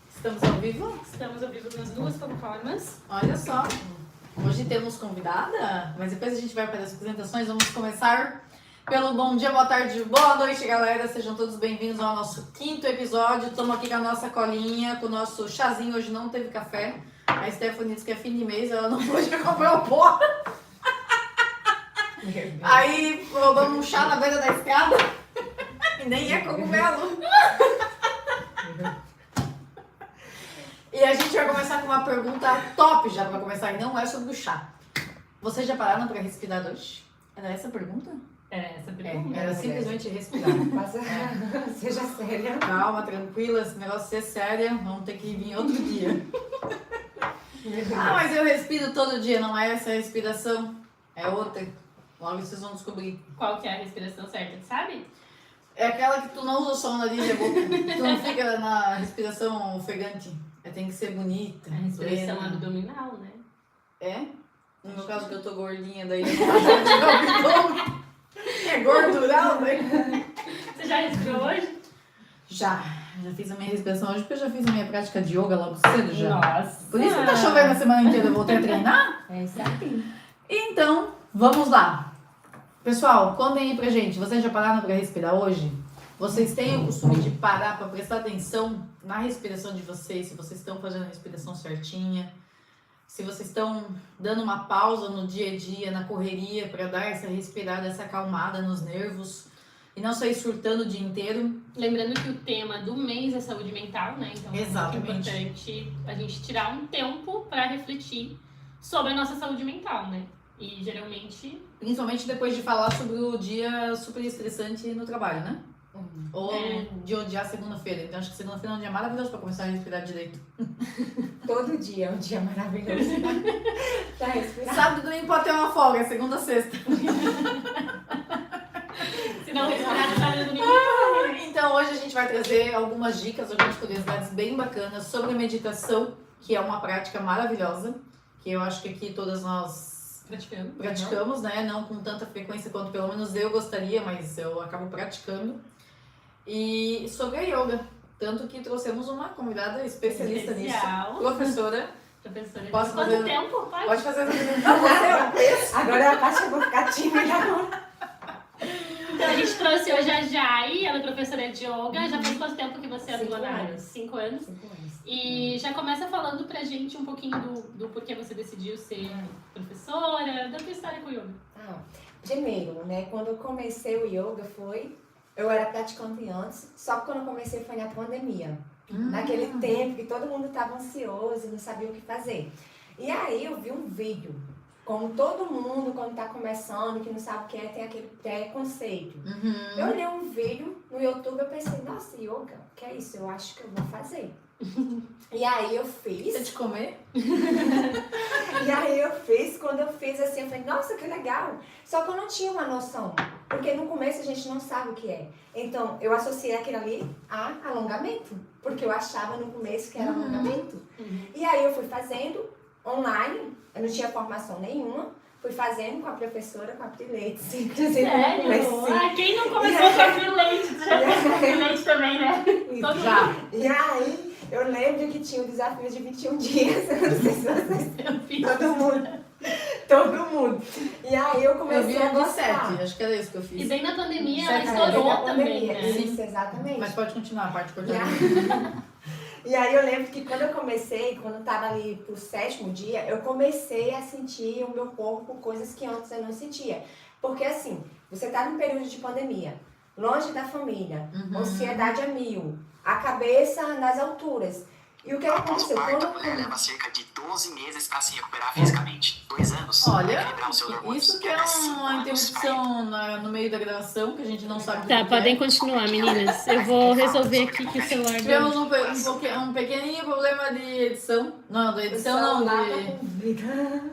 Estamos ao vivo? Estamos ao vivo nas duas plataformas. Olha só, hoje temos convidada, mas depois a gente vai para as apresentações. Vamos começar pelo bom dia, boa tarde, boa noite, galera. Sejam todos bem-vindos ao nosso 5º episódio. Estamos aqui com a nossa colinha, com o nosso chazinho. Hoje não teve café. A Stephanie disse que é fim de mês, ela não pôde comprar o pó. Aí roubamos um chá na beira da escada e nem é cogumelo. E a gente vai começar com uma pergunta top já pra começar, e não é sobre o chá. Vocês já pararam pra respirar hoje? Era essa a pergunta? Era essa a pergunta. Era simplesmente respirar. Seja séria. Calma, tranquila, esse negócio ser sério, vamos ter que vir outro dia. Mas eu respiro todo dia, não é essa a respiração, é outra. Logo vocês vão descobrir. Qual que é a respiração certa, sabe? É aquela que tu não usa o som na linha da boca, tu não fica na respiração ofegante. Tem que ser bonita. A respiração plena. abdominal, né? É? No meu caso que eu tô gordinha, daí eu não é gordural, né? Você já respirou hoje? Já fiz a minha respiração hoje, porque eu já fiz a minha prática de yoga logo cedo já. Nossa! Por isso que tá chovendo a semana inteira, eu voltei a treinar. É isso aí. Então, vamos lá. Pessoal, contem aí pra gente, vocês já pararam pra respirar hoje? Vocês têm o costume de parar pra prestar atenção na respiração de vocês, se vocês estão fazendo a respiração certinha, se vocês estão dando uma pausa no dia a dia, na correria, pra dar essa respirada, essa acalmada nos nervos e não sair surtando o dia inteiro. Lembrando que o tema do mês é saúde mental, né? Então Exatamente. é muito importante a gente tirar um tempo pra refletir sobre a nossa saúde mental, né? E geralmente... Principalmente depois de falar sobre o dia super estressante no trabalho, né? Ou de odiar segunda-feira. Então acho que segunda-feira é um dia maravilhoso pra começar a respirar direito. Todo dia é um dia maravilhoso pra respirar. Sábado e domingo pode ter uma folga, é segunda a sexta. Se não respirar no sábado e domingo... Então hoje a gente vai trazer algumas dicas, algumas curiosidades bem bacanas sobre a meditação, que é uma prática maravilhosa, que eu acho que aqui todas nós praticamos, né? Não com tanta frequência quanto pelo menos eu gostaria, mas eu acabo praticando. E sobre a yoga, tanto que trouxemos uma convidada especialista nisso, professora. Posso Quanto fazer... tempo? Pode fazer essa pergunta. Agora é a parte que eu vou ficar tímida agora. Então a gente trouxe hoje a Jai, ela é professora de yoga. Já faz quanto tempo que você atua na área? 5 anos. 5 anos. E já começa falando pra gente um pouquinho do porquê você decidiu ser professora, da tua história com o yoga. Primeiro, né, quando eu comecei o yoga eu era praticante antes, só que quando eu comecei foi na pandemia. Naquele tempo que todo mundo estava ansioso, não sabia o que fazer. E aí eu vi um vídeo, como todo mundo quando está começando, que não sabe o que é, tem aquele preconceito. Eu olhei um vídeo no YouTube, eu pensei, nossa, yoga, o que é isso? Eu acho que eu vou fazer. E aí eu fiz. Você de comer? E aí eu fiz, quando eu fiz assim, eu falei, nossa, que legal. Só que eu não tinha uma noção, porque no começo a gente não sabe o que é. Então, eu associei aquilo ali a alongamento, porque eu achava no começo que era alongamento. E aí eu fui fazendo online, eu não tinha formação nenhuma, fui fazendo com a professora, com a Prileite. Inclusive, Sério? Quem não começou com a Prileite? Já começou com a Prileite também, né? Todo Já. mundo. E aí, eu lembro que tinha o desafio de 21 dias, eu não sei se vocês... Eu fiz. Todo mundo. E aí eu comecei Eu vi a um de 7, gostar. acho que era isso que eu fiz. E bem na pandemia Certo, ela estourou Na também, pandemia, né? Isso, exatamente. Mas pode continuar a parte importante. E aí eu lembro que quando eu comecei, quando eu tava ali pro 7º dia, eu comecei a sentir o meu corpo coisas que antes eu não sentia. Porque assim, você tá num período de pandemia, longe da família, ansiedade a mil, a cabeça nas alturas. E o que aconteceu? Após o parto, a mulher leva cerca de 12 meses para se recuperar fisicamente. 2 anos para Olha, equilibrar os seus hormônios. isso que é uma interrupção no meio da gravação, que a gente não sabe o Tá, que podem é. continuar, meninas. Eu vou resolver aqui que o celular Tivemos um pequenininho problema de edição. Não, da edição não,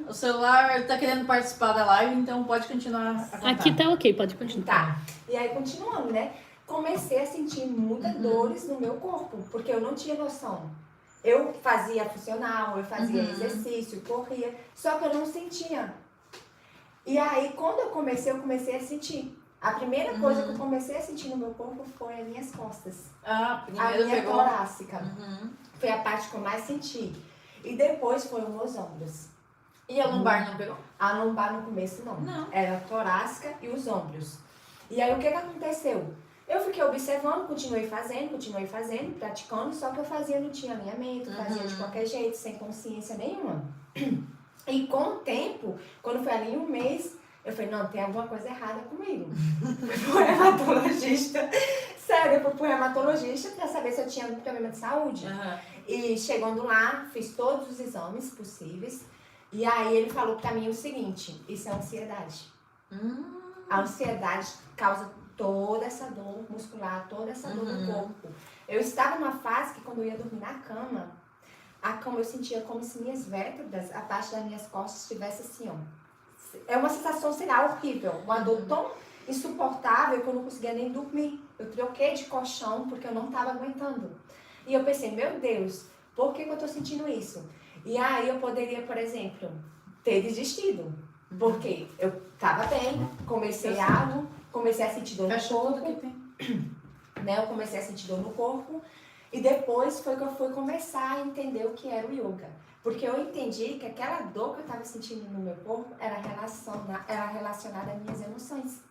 o celular tá querendo participar da live, então pode continuar a contar. Aqui tá ok, pode continuar. Tá. E aí, continuando, né? Comecei a sentir muitas dores no meu corpo, porque eu não tinha noção. Eu fazia funcional, eu fazia exercício, corria, só que eu não sentia. E aí, quando eu comecei a sentir. A primeira coisa que eu comecei a sentir no meu corpo foi as minhas costas. Ah, A primeiro minha pegou. torácica. Uhum. Foi a parte que eu mais senti. E depois foram meus ombros. E a lombar não pegou? A lombar no começo não. Não. Era a torácica e os ombros. E aí o que aconteceu? Eu fiquei observando, continuei fazendo, praticando, só que eu fazia, não tinha alinhamento, fazia de qualquer jeito, sem consciência nenhuma. E com o tempo, quando foi ali um mês, eu falei, não, tem alguma coisa errada comigo. Fui pro reumatologista. Sério, eu fui pro reumatologista pra saber se eu tinha algum problema de saúde. Uhum. E chegando lá, fiz todos os exames possíveis. E aí ele falou pra mim o seguinte, isso é ansiedade. A ansiedade causa toda essa dor muscular, toda essa dor no corpo. Eu estava numa fase que quando eu ia dormir na cama, a cama eu sentia como se minhas vértebras, a parte das minhas costas estivesse assim, ó. É uma sensação, sei lá, horrível. Uma dor tão insuportável que eu não conseguia nem dormir. Eu troquei de colchão porque eu não estava aguentando. E eu pensei, meu Deus, por que eu tô sentindo isso? E aí eu poderia, por exemplo, ter desistido. Porque eu tava bem, comecei a sentir dor no Fecha tudo corpo. que tem. Né? Eu comecei a sentir dor no corpo. E depois foi que eu fui começar a entender o que era o yoga. Porque eu entendi que aquela dor que eu estava sentindo no meu corpo era relacionada às minhas emoções.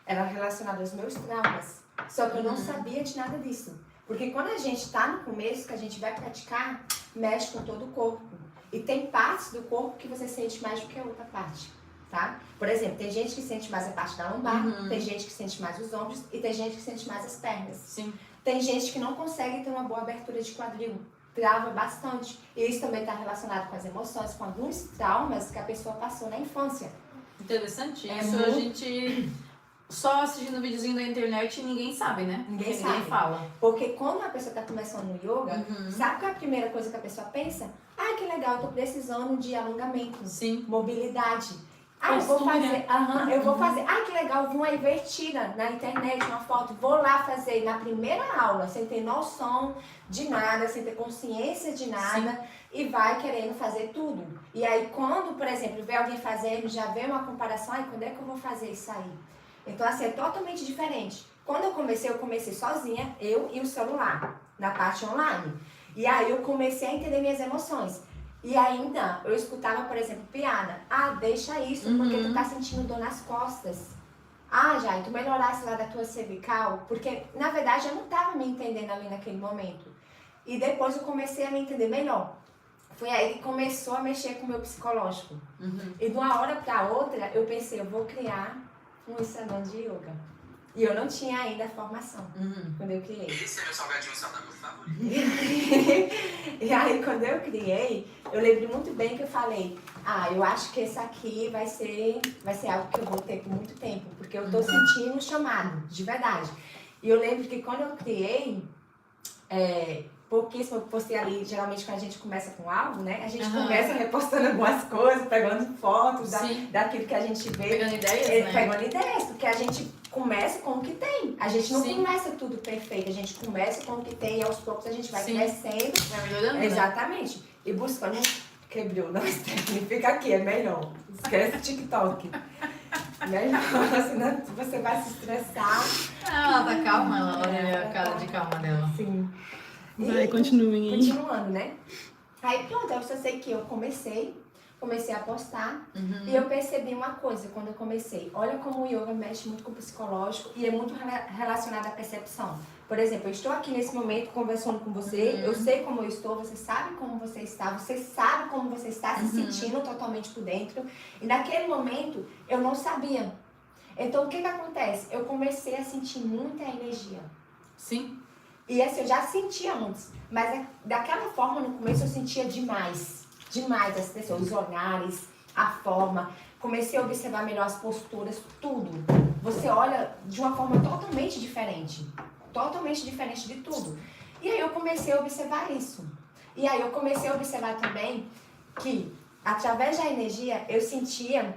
Era relacionada aos meus traumas. Só que eu não sabia de nada disso. Porque quando a gente está no começo, que a gente vai praticar, mexe com todo o corpo. E tem partes do corpo que você sente mais do que a outra parte. Tá? Por exemplo, tem gente que sente mais a parte da lombar, tem gente que sente mais os ombros e tem gente que sente mais as pernas. Sim. Tem gente que não consegue ter uma boa abertura de quadril, trava bastante. E isso também está relacionado com as emoções, com alguns traumas que a pessoa passou na infância. Interessante. É Isso muito- a gente só assistindo videozinho da internet ninguém sabe, né? Ninguém Porque sabe. Ninguém fala. Porque quando a pessoa está começando no yoga, sabe qual é a primeira coisa que a pessoa pensa? Ah, que legal, eu tô precisando de alongamento, Sim. mobilidade. Ah, eu vou fazer. Eu vou fazer. Ah, que legal, vi uma invertida na internet, uma foto. Vou lá fazer na primeira aula, sem ter noção de nada, sem ter consciência de nada, e vai querendo fazer tudo. E aí, quando, por exemplo, vê alguém fazendo, já vê uma comparação, ai, quando é que eu vou fazer isso aí? Então, assim, é totalmente diferente. Quando eu comecei sozinha, eu e o celular, na parte online. E aí eu comecei a entender minhas emoções. E ainda eu escutava, por exemplo, piada. Ah, deixa isso, porque tu tá sentindo dor nas costas. Ah, Jai, tu melhorasse lá da tua cervical. Porque, na verdade, eu não tava me entendendo ali naquele momento. E depois eu comecei a me entender melhor. Foi aí que começou a mexer com o meu psicológico. E de uma hora pra outra, eu pensei, eu vou criar um salão de yoga. E eu não tinha ainda a formação quando eu criei. Esse é meu salgadinho saudável favorito. E aí, quando eu criei, eu lembro muito bem que eu falei, eu acho que esse aqui vai ser algo que eu vou ter por muito tempo, porque eu tô sentindo um chamado, de verdade. E eu lembro que quando eu criei, pouquíssimo eu postei ali, geralmente quando a gente começa com algo, né? A gente começa repostando algumas coisas, pegando fotos daquilo que a gente vê. Pegando ideias, né? Pegando ideias, porque a gente começa com o que tem. A gente não Sim. começa tudo perfeito, a gente começa com o que tem e aos poucos a gente vai crescendo. Vai melhorando, né? Exatamente. E buscando quebrou, não fica aqui, é melhor. Esquece o TikTok. Melhor, senão você vai se estressar. Ela tá calma, olha a cara de calma dela. Sim. Vai, continuem aí. Continuando, né? Aí pronto, eu só sei que eu comecei a postar e eu percebi uma coisa quando eu comecei. Olha como o yoga mexe muito com o psicológico e é muito relacionado à percepção. Por exemplo, eu estou aqui nesse momento conversando com você, eu sei como eu estou, você sabe como você sabe como você está se sentindo totalmente por dentro. E naquele momento eu não sabia. Então o que acontece? Eu comecei a sentir muita energia. Sim. E assim, eu já sentia antes, mas daquela forma no começo eu sentia demais as pessoas, os olhares, a forma. Comecei a observar melhor as posturas, tudo. Você olha de uma forma totalmente diferente de tudo. E aí eu comecei a observar isso. E aí eu comecei a observar também que, através da energia, eu sentia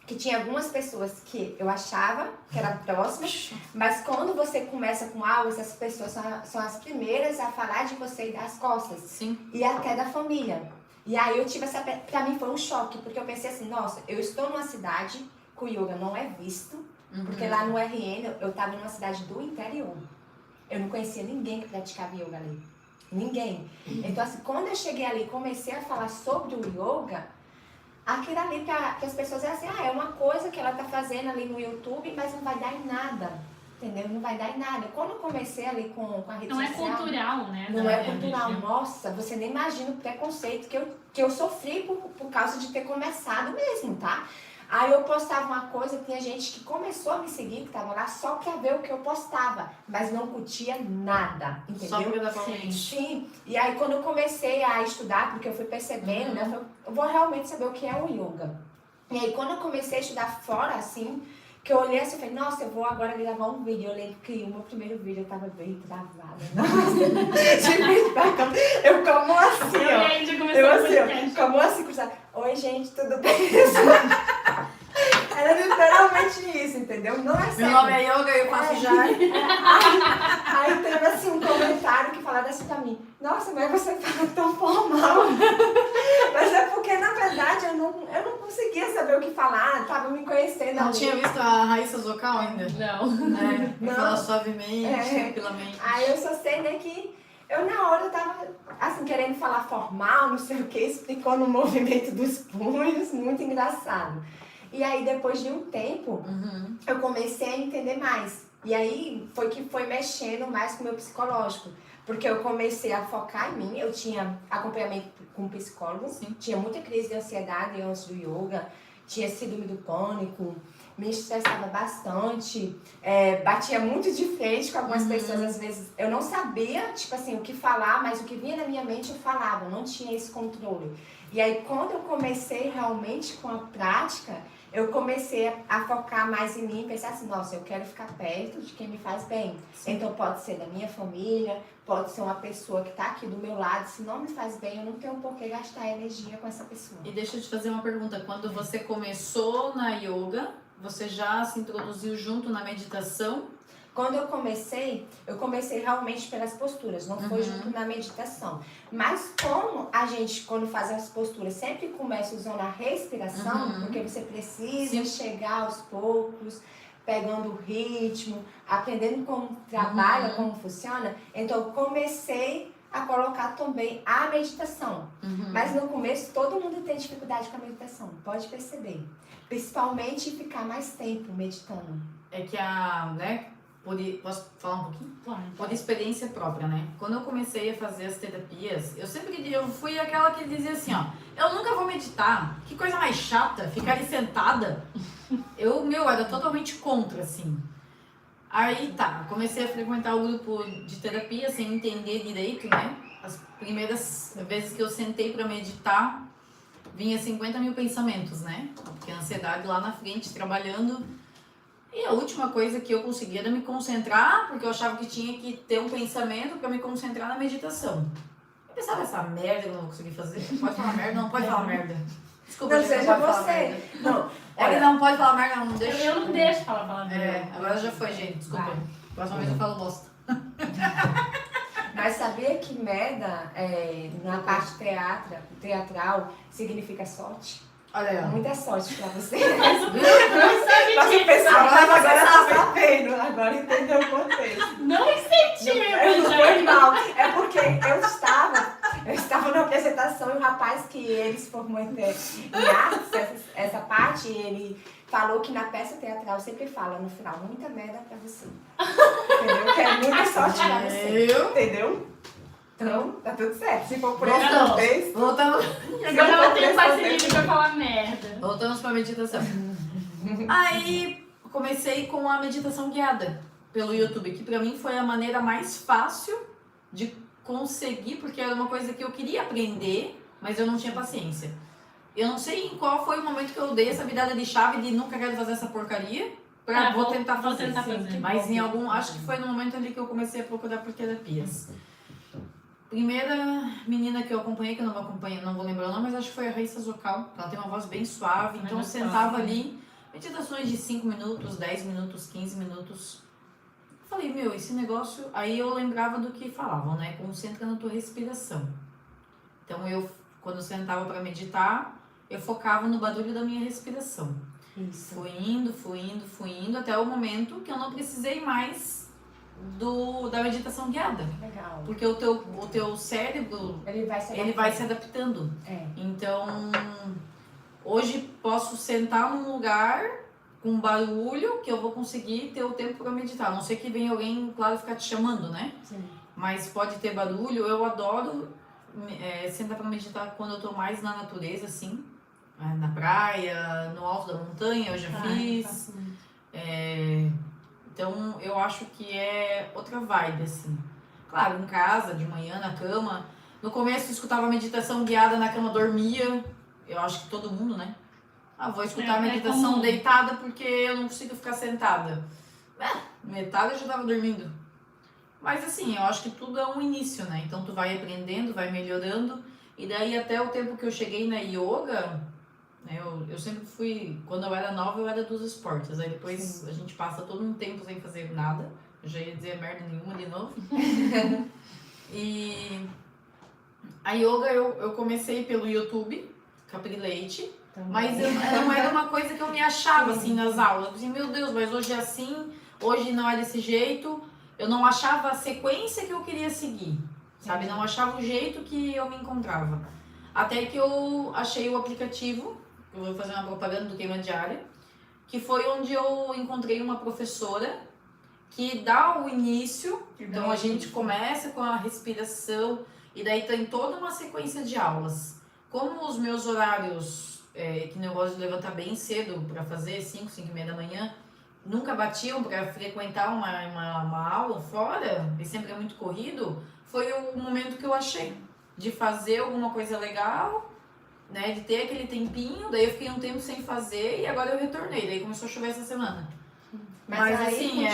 que tinha algumas pessoas que eu achava que eram próximas, mas quando você começa com algo, essas pessoas são as primeiras a falar de você e dar as costas. Sim. E até da família. E aí eu tive pra mim foi um choque, porque eu pensei assim, nossa, eu estou numa cidade que o yoga não é visto, Porque lá no RN, eu tava numa cidade do interior. Eu não conhecia ninguém que praticava yoga ali. Ninguém. Então, assim, quando eu cheguei ali e comecei a falar sobre o yoga, aquilo ali que as pessoas dizem assim, é uma coisa que ela tá fazendo ali no YouTube, mas não vai dar em nada. Entendeu? Não vai dar em nada. Quando eu comecei ali com a rede Não é social... cultural, né? Não é cultural. religião. Nossa, você nem imagina o preconceito que eu sofri por causa de ter começado mesmo, tá? Aí eu postava uma coisa, tinha gente que começou a me seguir, que tava lá só pra ver o que eu postava, mas não curtia nada, entendeu? Só porque dá pra frente. Sim, e aí quando eu comecei a estudar, porque eu fui percebendo, né, eu vou realmente saber o que é o yoga. E aí quando eu comecei a estudar fora, assim, que eu olhei assim, eu falei, nossa, eu vou agora gravar um vídeo. Eu lembro que o meu primeiro vídeo eu tava bem travada. Nossa, eu como assim, Eu e a ó. Índia começou Eu a assim, podcast. ó, como assim, cruzada. Oi, gente, tudo bem? Era literalmente isso, entendeu? Não é Meu sério. nome é Yoga e eu faço já. Aí teve assim um comentário que falava assim pra mim, nossa, mas você fala tão formal. Mas é porque, na verdade, eu não conseguia saber o que falar, tava me conhecendo. Não ali. tinha visto a Raíssa Zocal ainda? Não. É, Não. fala suavemente, É. tranquilamente. Aí eu só sei, né, que eu na hora eu tava, assim, querendo falar formal, não sei o que, explicou no movimento dos punhos, muito engraçado. E aí, depois de um tempo, eu comecei a entender mais. E aí, foi mexendo mais com o meu psicológico. Porque eu comecei a focar em mim, eu tinha acompanhamento com psicólogo, tinha muita crise de ansiedade antes do yoga, tinha síndrome do pânico, me estressava bastante, batia muito de frente com algumas pessoas, às vezes eu não sabia, tipo assim, o que falar, mas o que vinha na minha mente eu falava, eu não tinha esse controle. E aí, quando eu comecei realmente com a prática, eu comecei a focar mais em mim e pensar assim, nossa, eu quero ficar perto de quem me faz bem. Sim. Então pode ser da minha família, pode ser uma pessoa que está aqui do meu lado. Se não me faz bem, eu não tenho por que gastar energia com essa pessoa. E deixa eu te fazer uma pergunta. Quando você começou na yoga, você já se introduziu junto na meditação? Quando eu comecei realmente pelas posturas, não foi junto na meditação. Mas como a gente, quando faz as posturas, sempre começa usando a respiração, porque você precisa chegar aos poucos, pegando o ritmo, aprendendo como trabalha, como funciona, então eu comecei a colocar também a meditação. Mas no começo todo mundo tem dificuldade com a meditação, pode perceber. Principalmente ficar mais tempo meditando. É que posso falar um pouquinho? Claro. Por experiência própria, né? Quando eu comecei a fazer as terapias, eu fui aquela que dizia assim, ó, eu nunca vou meditar, que coisa mais chata, ficar ali sentada. Eu era totalmente contra, assim. Aí comecei a frequentar o grupo de terapia sem entender direito, né? As primeiras vezes que eu sentei pra meditar, vinha 50 mil pensamentos, né? Porque a ansiedade lá na frente, trabalhando. E a última coisa que eu conseguia era me concentrar, porque eu achava que tinha que ter um pensamento para me concentrar na meditação. Eu pensava, essa merda eu não vou conseguir fazer. Pode falar merda? Não pode falar merda. Desculpa, Não gente, seja pode falar você. merda. Não, Olha, não pode falar merda, não deixa. Eu não deixo falar palavrão. Agora já foi, gente. Desculpa. Vai. Próxima vez eu falo bosta. Mas sabia que merda, na parte teatral, significa sorte? Olha aí, ó. Muita sorte pra você. Mas não sabe Mas o disso. pessoal Agora você tá sabe. sabendo, agora entendeu o contexto. Não incentiva, Não foi gente. mal. É porque eu estava na apresentação e o rapaz que ele se formou em artes, essa parte, ele falou que na peça teatral sempre fala no final, muita merda pra você. Entendeu? Que é muita sorte pra você. Entendeu? Então, tá tudo certo. Se for por esse Voltamos. contexto. Voltamos. Agora eu não tenho paciência pra falar merda. Voltamos pra meditação. Aí comecei com a meditação guiada pelo YouTube, que pra mim foi a maneira mais fácil de conseguir, porque era uma coisa que eu queria aprender, mas eu não tinha paciência. Eu não sei em qual foi o momento que eu dei essa virada de chave de nunca quero fazer essa porcaria, vou tentar fazer. fazer. Mas acho que foi no momento ali que eu comecei a procurar por terapias. Primeira menina que eu acompanhei, que eu não vou lembrar o nome, mas acho que foi a Raíssa Zocal. Ela tem uma voz bem suave, então eu sentava ali, meditações de 5 minutos, 10 minutos, 15 minutos. Eu falei, esse negócio... Aí eu lembrava do que falavam, né? Concentra na tua respiração. Então quando eu sentava para meditar, eu focava no barulho da minha respiração. Isso. Fui indo, até o momento que eu não precisei mais da meditação guiada. Legal. Porque o teu cérebro, Ele vai se ele vai se adaptando. É. Então, hoje posso sentar num lugar com barulho que eu vou conseguir ter o tempo para meditar. A não ser que venha alguém, claro, ficar te chamando, né? Sim. Mas pode ter barulho. Eu adoro sentar para meditar quando eu tô mais na natureza, assim. Na praia, no alto da montanha, eu já fiz. Então, eu acho que é outra vibe, assim. Claro, em casa, de manhã, na cama. No começo, eu escutava meditação guiada na cama, dormia. Eu acho que todo mundo, né? Vou escutar a meditação comum. deitada porque eu não consigo ficar sentada. Metade eu já tava dormindo. Mas assim, eu acho que tudo é um início, né? Então, tu vai aprendendo, vai melhorando. E daí, até o tempo que eu cheguei na yoga... Eu sempre fui, quando eu era nova, eu era dos esportes. Aí depois a gente passa todo um tempo sem fazer nada. Eu já ia dizer merda nenhuma de novo. E a yoga eu comecei pelo YouTube, Capri Leite. Mas não era uma coisa que eu me achava assim nas aulas. Eu dizia, meu Deus, mas hoje é assim, hoje não é desse jeito. Eu não achava a sequência que eu queria seguir, sabe? Não achava o jeito que eu me encontrava. Até que eu achei o aplicativo. Eu vou fazer uma propaganda do Queima Diária, que foi onde eu encontrei uma professora que dá o início, então a gente começa com a respiração e daí tem toda uma sequência de aulas. Como os meus horários, que eu gosto de levantar bem cedo para fazer, 5h30 da manhã, nunca batiam para frequentar uma aula fora, e sempre é muito corrido, foi o momento que eu achei de fazer alguma coisa legal, né, de ter aquele tempinho. Daí eu fiquei um tempo sem fazer e agora eu retornei, daí começou a chover essa semana. Mas aí assim,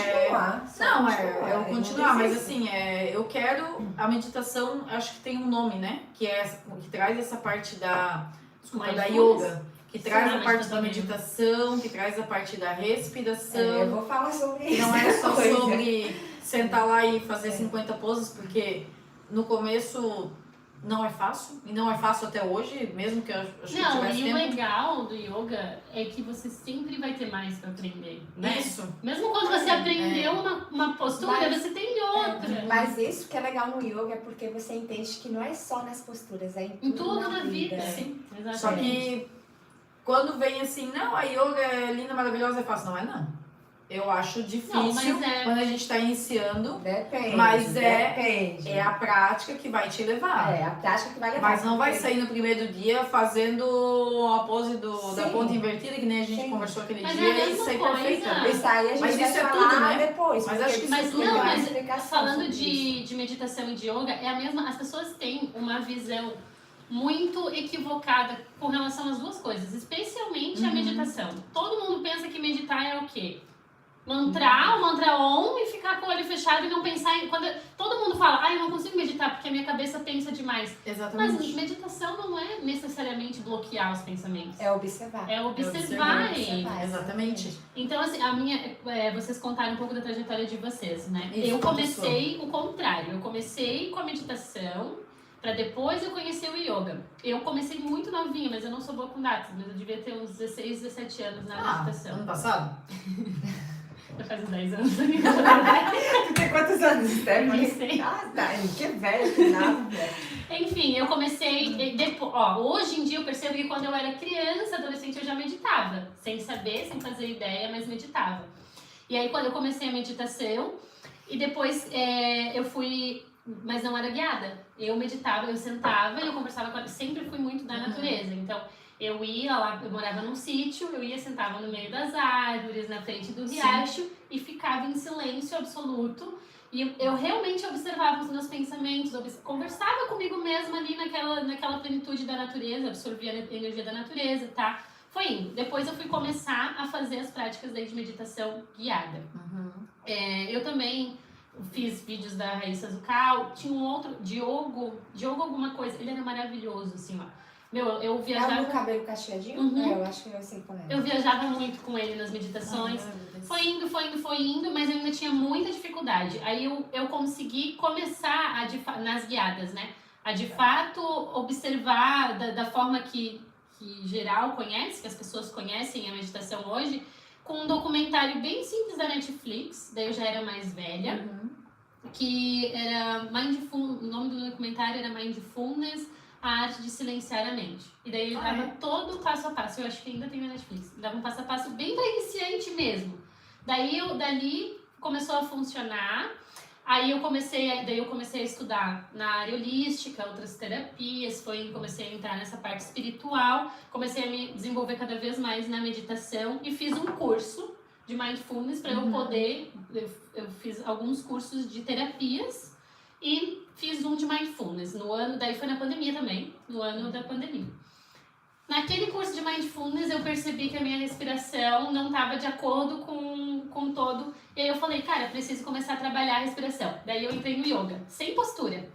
eu continuar, mas assim, eu quero a meditação, acho que tem um nome, né, que traz essa parte da yoga, que traz a parte da meditação, que traz a parte da respiração. Eu vou falar sobre isso. Não é só sobre sentar lá e fazer 50 poses, porque no começo não é fácil, e não é fácil até hoje, mesmo que eu acho que tivesse tempo. O legal do yoga é que você sempre vai ter mais pra aprender, né? Isso. Mesmo quando você aprendeu uma postura, você tem outra. Mas isso que é legal no yoga é porque você entende que não é só nas posturas, é em tudo na vida. Sim. Exatamente. Só que quando vem assim, não, a yoga é linda, maravilhosa, é fácil. Não é não. Eu acho difícil quando a gente está iniciando. Depende. Mas depende. É a prática que vai te levar. É a prática que vai levar. Mas não vai sair no primeiro dia fazendo a pose da ponta invertida, que nem a gente conversou aquele dia, e sair perfeita. Isso aí a gente vai falar tudo, né? depois. Mas acho que isso é tudo. Mas falando de meditação e de yoga, é a mesma. As pessoas têm uma visão muito equivocada com relação às duas coisas, especialmente a meditação. Todo mundo pensa que meditar é o quê? Mantrar, o mantra on e ficar com o olho fechado e não pensar em... Todo mundo fala, eu não consigo meditar porque a minha cabeça pensa demais. Exatamente. Mas meditação não é necessariamente bloquear os pensamentos. É observar. É observar eles. Exatamente. Então, assim, vocês contaram um pouco da trajetória de vocês, né? Isso, eu comecei o contrário. Eu comecei com a meditação, pra depois eu conhecer o yoga. Eu comecei muito novinha, mas eu não sou boa com datas. Mas eu devia ter uns 16, 17 anos na meditação. Ano passado? Já faz uns 10 anos. Tu tem quantos anos, Stephanie? 26. Que velho, que nada, velho. Enfim, eu comecei... hoje em dia eu percebo que quando eu era criança, adolescente, eu já meditava. Sem saber, sem fazer ideia, mas meditava. E aí, quando eu comecei a meditação, e depois eu fui... Mas não era guiada. Eu meditava, eu sentava e eu conversava com ela. Sempre fui muito da natureza. Então, eu ia lá, eu morava num sítio, eu ia, sentava no meio das árvores, na frente do riacho, e ficava em silêncio absoluto. E eu realmente observava os meus pensamentos, conversava comigo mesma ali naquela plenitude da natureza, absorvia a energia da natureza, tá? Foi indo. Depois eu fui começar a fazer as práticas daí de meditação guiada. Eu também fiz vídeos da Raíssa Zucal, tinha um outro, Diogo alguma coisa, ele era maravilhoso, assim, ó. Eu viajava... o cabelo cacheadinho? Eu acho que eu sei qual é. Eu viajava muito com ele nas meditações. Foi indo, mas eu ainda tinha muita dificuldade. Aí eu consegui começar nas guiadas, né? A de fato observar da forma que geral conhece, que as pessoas conhecem a meditação hoje, com um documentário bem simples da Netflix, daí eu já era mais velha, que era o nome do documentário era Mindfulness, a arte de silenciar a mente. E daí ele dava todo passo a passo, eu acho que ainda tem na Netflix, ele dava um passo a passo bem para iniciante mesmo. Dali começou a funcionar. Daí eu comecei a estudar na área holística, outras terapias, comecei a entrar nessa parte espiritual, comecei a me desenvolver cada vez mais na meditação e fiz um curso de mindfulness para eu poder, eu fiz alguns cursos de terapias e fiz um de mindfulness daí foi na pandemia também, no ano da pandemia. Naquele curso de mindfulness eu percebi que a minha respiração não estava de acordo com todo. E aí eu falei, cara, preciso começar a trabalhar a respiração. Daí eu entrei no yoga, sem postura.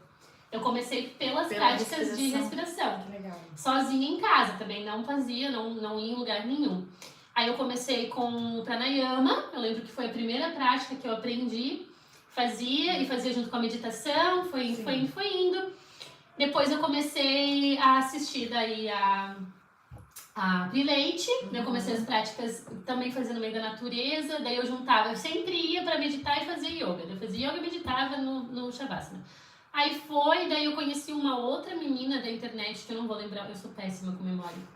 Eu comecei pelas práticas de respiração. Que legal. Sozinha em casa, também não fazia, não ia em lugar nenhum. Aí eu comecei com o pranayama, eu lembro que foi a primeira prática que eu aprendi. Fazia junto com a meditação, foi indo. Depois eu comecei a assistir daí a Pilates, eu comecei as práticas também fazendo no meio da natureza, daí eu sempre ia pra meditar e fazer yoga. Eu fazia yoga e meditava no Shavasana. Daí eu conheci uma outra menina da internet, que eu não vou lembrar, eu sou péssima com memória.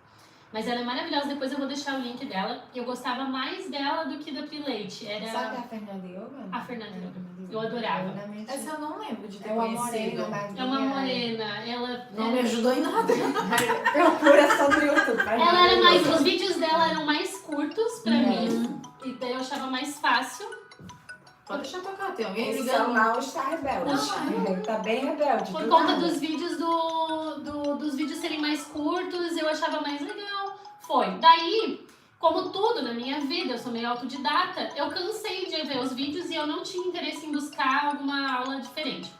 Mas ela é maravilhosa, depois eu vou deixar o link dela. Eu gostava mais dela do que da Pilates. Sabe a Fernanda Yoga? A Fernanda Yoga. Eu adorava. Essa eu não lembro de ter É uma conhecido. morena, É uma morena, ela... Não me ajudou em nada. Procura só no YouTube. Os vídeos dela eram mais curtos pra mim. E daí eu achava mais fácil. Pode deixar tocar, tem alguém Esse ligando? Samuel está rebelde. Tá bem rebelde. Por conta dos vídeos dos vídeos serem mais curtos, eu achava mais legal. Daí, como tudo na minha vida, eu sou meio autodidata, eu cansei de ver os vídeos e eu não tinha interesse em buscar alguma aula diferente.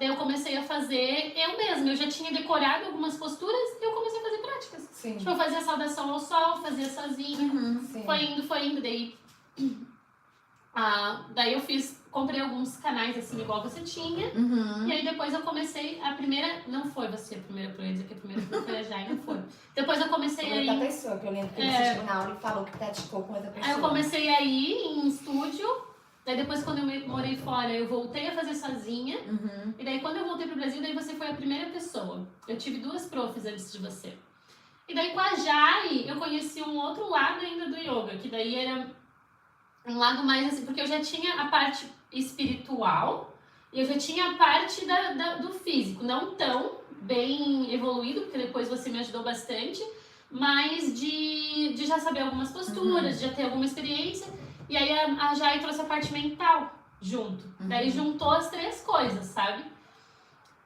Daí eu comecei a fazer eu mesma. Eu já tinha decorado algumas posturas e eu comecei a fazer práticas. Sim. Tipo, eu fazia a saudação ao sol, fazia sozinha. Sim. Foi indo, daí eu comprei alguns canais assim, igual você tinha. E aí depois eu comecei, não foi você a primeira, pra eu dizer que a primeira foi a Jai, não foi. Depois eu comecei a ir... Outra pessoa, que eu lembro que ele assistiu na aula e falou que praticou com outra pessoa. Aí eu comecei a ir em estúdio, daí depois quando eu morei fora, eu voltei a fazer sozinha. E daí quando eu voltei pro Brasil, daí você foi a primeira pessoa. Eu tive 2 profs antes de você. E daí com a Jai, eu conheci um outro lado ainda do yoga, que daí era um lado mais assim, porque eu já tinha a parte espiritual e eu já tinha a parte do físico, não tão bem evoluído, porque depois você me ajudou bastante, mas de já saber algumas posturas, de já ter alguma experiência. E aí a Jai trouxe a parte mental junto. Daí juntou as 3 coisas, sabe?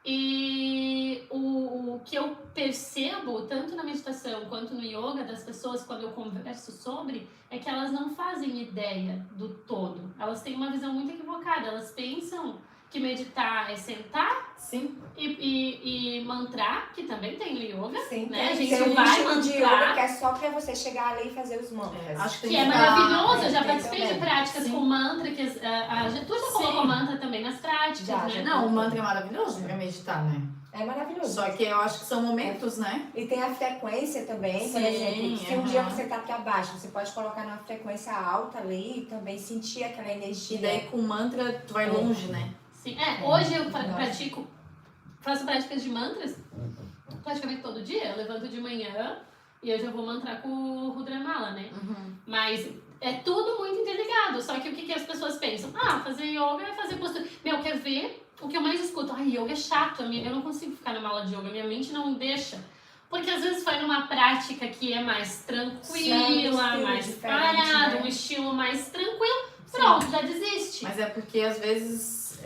E o que eu percebo, tanto na meditação quanto no yoga, das pessoas, quando eu converso sobre, é que elas não fazem ideia do todo. Elas têm uma visão muito equivocada. Elas pensam que meditar é sentar e mantrar, que também tem no yoga. Sim, né? A tem gente um vai estilo de yoga mantrar. que é só pra você chegar ali e fazer os mantras. Acho Que é maravilhoso, eu já tem participei de também. práticas com mantra, que tu já colocou mantra também nas práticas, Já, né? já. Não, o mantra é maravilhoso pra meditar, né? É maravilhoso. Só que eu acho que são momentos, né? E tem a frequência também, por Sim, exemplo, se um dia você tá pra baixo, você pode colocar numa frequência alta ali e também sentir aquela energia. E daí com mantra tu vai longe, né? Sim. Hoje eu faço práticas de mantras praticamente todo dia. Eu levanto de manhã e eu já vou mantrar com o Rudramala, né? Mas é tudo muito interligado. Só que o que as pessoas pensam? Fazer yoga é fazer postura. Quer ver? O que eu mais escuto? Yoga é chato. Eu não consigo ficar numa aula de yoga. Minha mente não deixa. Porque às vezes foi numa prática que é mais tranquila, mais parada, né? um estilo mais tranquilo. Pronto, já desiste. Mas é porque às vezes,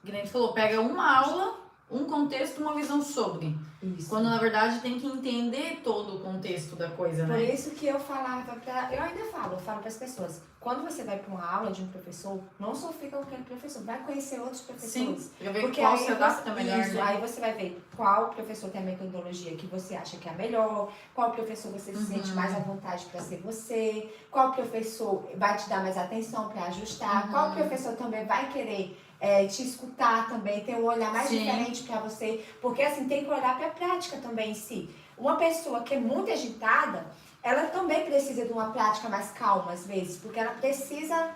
que nem tu falou, pega uma aula, um contexto, uma visão sobre. Isso. Quando na verdade tem que entender todo o contexto da coisa, Por né? isso que eu falava eu ainda falo para as pessoas, quando você vai para uma aula de um professor, não só fica com aquele professor, vai conhecer outros professores. Sim, pra ver Porque qual aí se adapta melhor, isso, né? aí você vai ver qual professor tem a metodologia que você acha que é a melhor, qual professor você se sente mais à vontade para ser você, qual professor vai te dar mais atenção para ajustar, qual professor também vai querer te escutar também, ter um olhar mais diferente para você, porque assim, tem que olhar para a prática também em si. Uma pessoa que é muito agitada, ela também precisa de uma prática mais calma, às vezes, porque ela precisa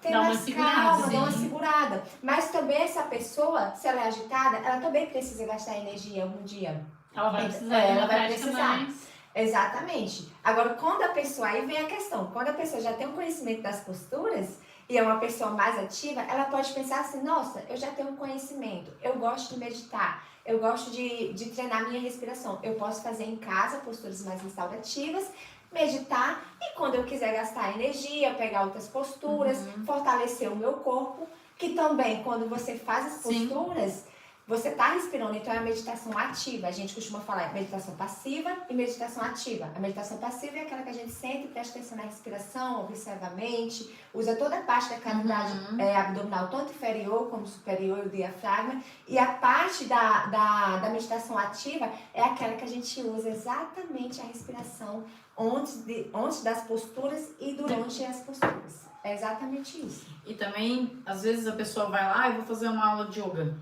ter Dá uma mais segurada, calma, sim. dar uma segurada. Mas também essa pessoa, se ela é agitada, ela também precisa gastar energia algum dia. Ela vai precisar É, de ela uma vai prática precisar. mais... Exatamente. Agora, quando a pessoa, aí vem a questão, quando a pessoa já tem um conhecimento das posturas e é uma pessoa mais ativa, ela pode pensar assim, nossa, eu já tenho um conhecimento, eu gosto de meditar, eu gosto de treinar minha respiração, eu posso fazer em casa posturas mais restaurativas, meditar e quando eu quiser gastar energia, pegar outras posturas, fortalecer o meu corpo, que também quando você faz as posturas, você está respirando, então é a meditação ativa. A gente costuma falar meditação passiva e meditação ativa. A meditação passiva é aquela que a gente sente, presta atenção na respiração, observa a mente, usa toda a parte da cavidade abdominal, tanto inferior como superior e o diafragma. E a parte da meditação ativa é aquela que a gente usa exatamente a respiração antes das posturas e durante as posturas. É exatamente isso. E também, às vezes a pessoa vai lá, eu vou fazer uma aula de yoga.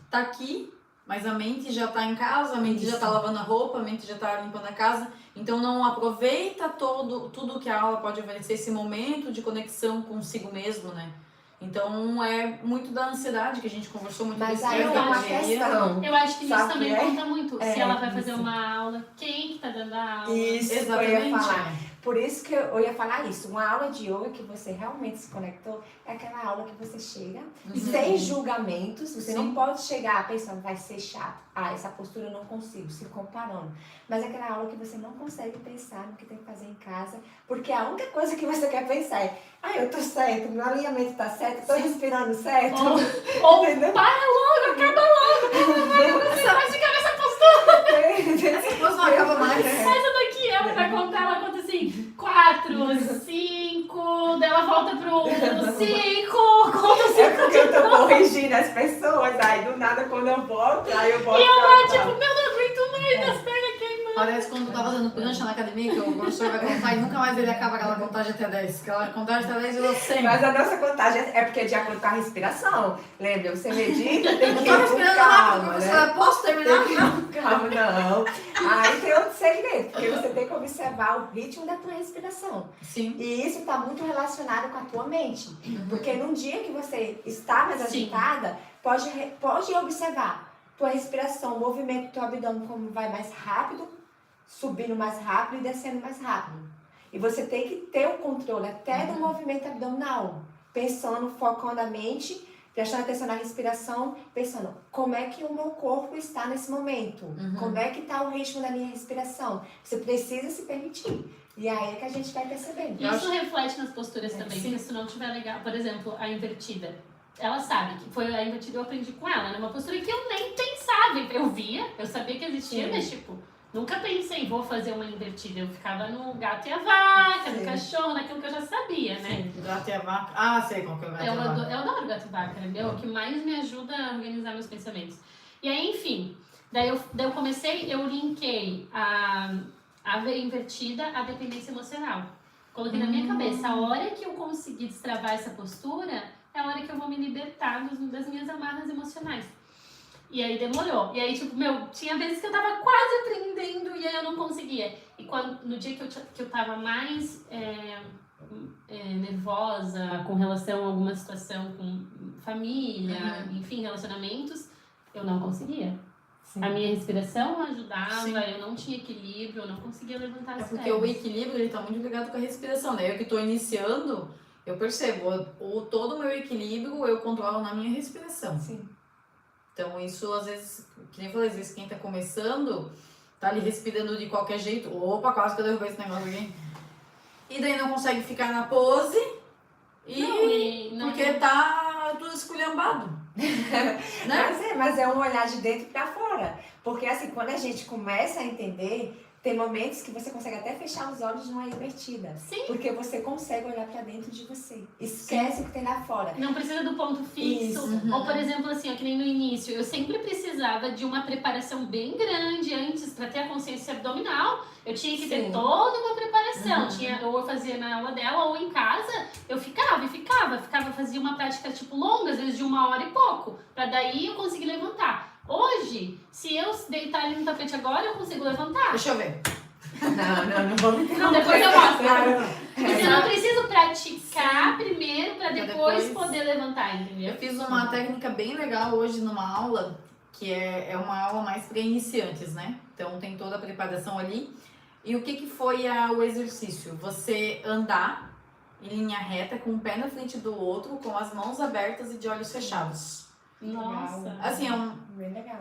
Tá aqui, mas a mente já tá em casa, a mente já tá lavando a roupa, a mente já tá limpando a casa. Então não aproveita tudo que a aula pode oferecer, esse momento de conexão consigo mesmo, né? Então é muito da ansiedade que a gente conversou muito. Mas desse aí é estresse da uma correria. questão. Eu acho que isso Sabe também que é? conta muito. Se É, ela vai fazer isso. uma aula, quem que tá dando a aula? Isso, Exatamente. eu ia falar. Por isso que eu ia falar isso. Uma aula de yoga que você realmente se conectou é aquela aula que você chega sem julgamentos. Você não pode chegar pensando, vai ser chato. Ah, essa postura eu não consigo, se comparando. Mas é aquela aula que você não consegue pensar no que tem que fazer em casa. Porque a única coisa que você quer pensar é, eu tô certo, meu alinhamento tá certo, tô respirando certo. Ou Entendeu? para logo, acaba logo. Você vai ficar nessa postura. Essa coisa não acaba mais. Essa daqui, ela vai contar, ela conta assim, 4, 5, daí ela volta pro 5, conta 5. É porque eu tô corrigindo as pessoas, aí do nada quando eu volto, aí eu volto. E eu lá, tipo, meu, não aguento mais, minhas pernas queimando. Parece quando tu tava dando prancha na academia, que o professor vai contar e nunca mais ele acaba aquela contagem até 10. Aquela contagem até 10 eu sempre. Mas a nossa contagem é porque é de acordo com a respiração. Lembra? Você medita, tem que Eu ir tô com respirando calma, rápido, né? posso terminar? Tem que ir com calma, não. Aí tem outro segredo, porque você tem que observar o ritmo da tua respiração. Sim. E isso está muito relacionado com a tua mente. Porque num dia que você está mais agitada, pode observar tua respiração, o movimento do teu abdômen, como vai mais rápido, subindo mais rápido e descendo mais rápido. E você tem que ter o controle até do movimento abdominal, pensando, focando a mente, prestando atenção na respiração, pensando como é que o meu corpo está nesse momento, como é que está o ritmo da minha respiração. Você precisa se permitir. E aí é que a gente vai percebendo. Isso reflete nas posturas também, sim. porque se não tiver legal, por exemplo, a invertida. Ela sabe que foi a invertida, eu aprendi com ela, né? Uma postura que eu nem pensava. Eu via, eu sabia que existia, mas tipo, nunca pensei, vou fazer uma invertida. Eu ficava no gato e a vaca, no cachorro, naquilo que eu já sabia, né? O gato e a vaca. Ah, sei qual que é o gato e a vaca. Eu adoro gato e vaca, né? É o que mais me ajuda a organizar meus pensamentos. E aí, enfim, daí eu comecei, eu linkei a veia invertida à dependência emocional. Coloquei na minha cabeça, a hora que eu conseguir destravar essa postura, é a hora que eu vou me libertar das minhas amarras emocionais. E aí demorou. E aí, tipo, tinha vezes que eu tava quase aprendendo e aí eu não conseguia. E no dia que eu tava mais nervosa com relação a alguma situação com família, enfim, relacionamentos, eu não conseguia. A minha respiração ajudava, eu não tinha equilíbrio, eu não conseguia levantar as porque o equilíbrio ele tá muito ligado com a respiração, né? Eu que tô iniciando, eu percebo, todo o meu equilíbrio eu controlo na minha respiração. Sim. Então isso às vezes, que nem eu falei, às vezes quem tá começando, tá ali respirando de qualquer jeito, opa, quase que eu derrubei esse negócio aqui. E daí não consegue ficar na pose, porque tá tudo esculhambado. Né? Mas é um olhar de dentro para fora. Porque assim, quando a gente começa a entender, tem momentos que você consegue até fechar os olhos numa invertida. Sim. Porque você consegue olhar para dentro de você. Esquece o que tem lá fora. Não precisa do ponto fixo. Isso. Ou, por exemplo, assim, ó, que nem no início, eu sempre precisava de uma preparação bem grande antes para ter a consciência abdominal. Eu tinha que ter toda uma preparação. Ou eu fazia na aula dela, ou em casa, eu fazia uma prática tipo longa, às vezes de 1 hora e pouco, para daí eu conseguir levantar. Hoje, se eu deitar ali no tapete agora, eu consigo levantar. Deixa eu ver. Não vou me Não, depois eu mostro. Claro, não. Porque eu não preciso praticar primeiro pra Pra depois depois- poder levantar, entendeu? Eu fiz uma técnica bem legal hoje numa aula, que é uma aula mais para iniciantes, né? Então tem toda a preparação ali. E o que foi o exercício? Você andar em linha reta, com um pé na frente do outro, com as mãos abertas e de olhos fechados. Nossa. Assim, Bem legal.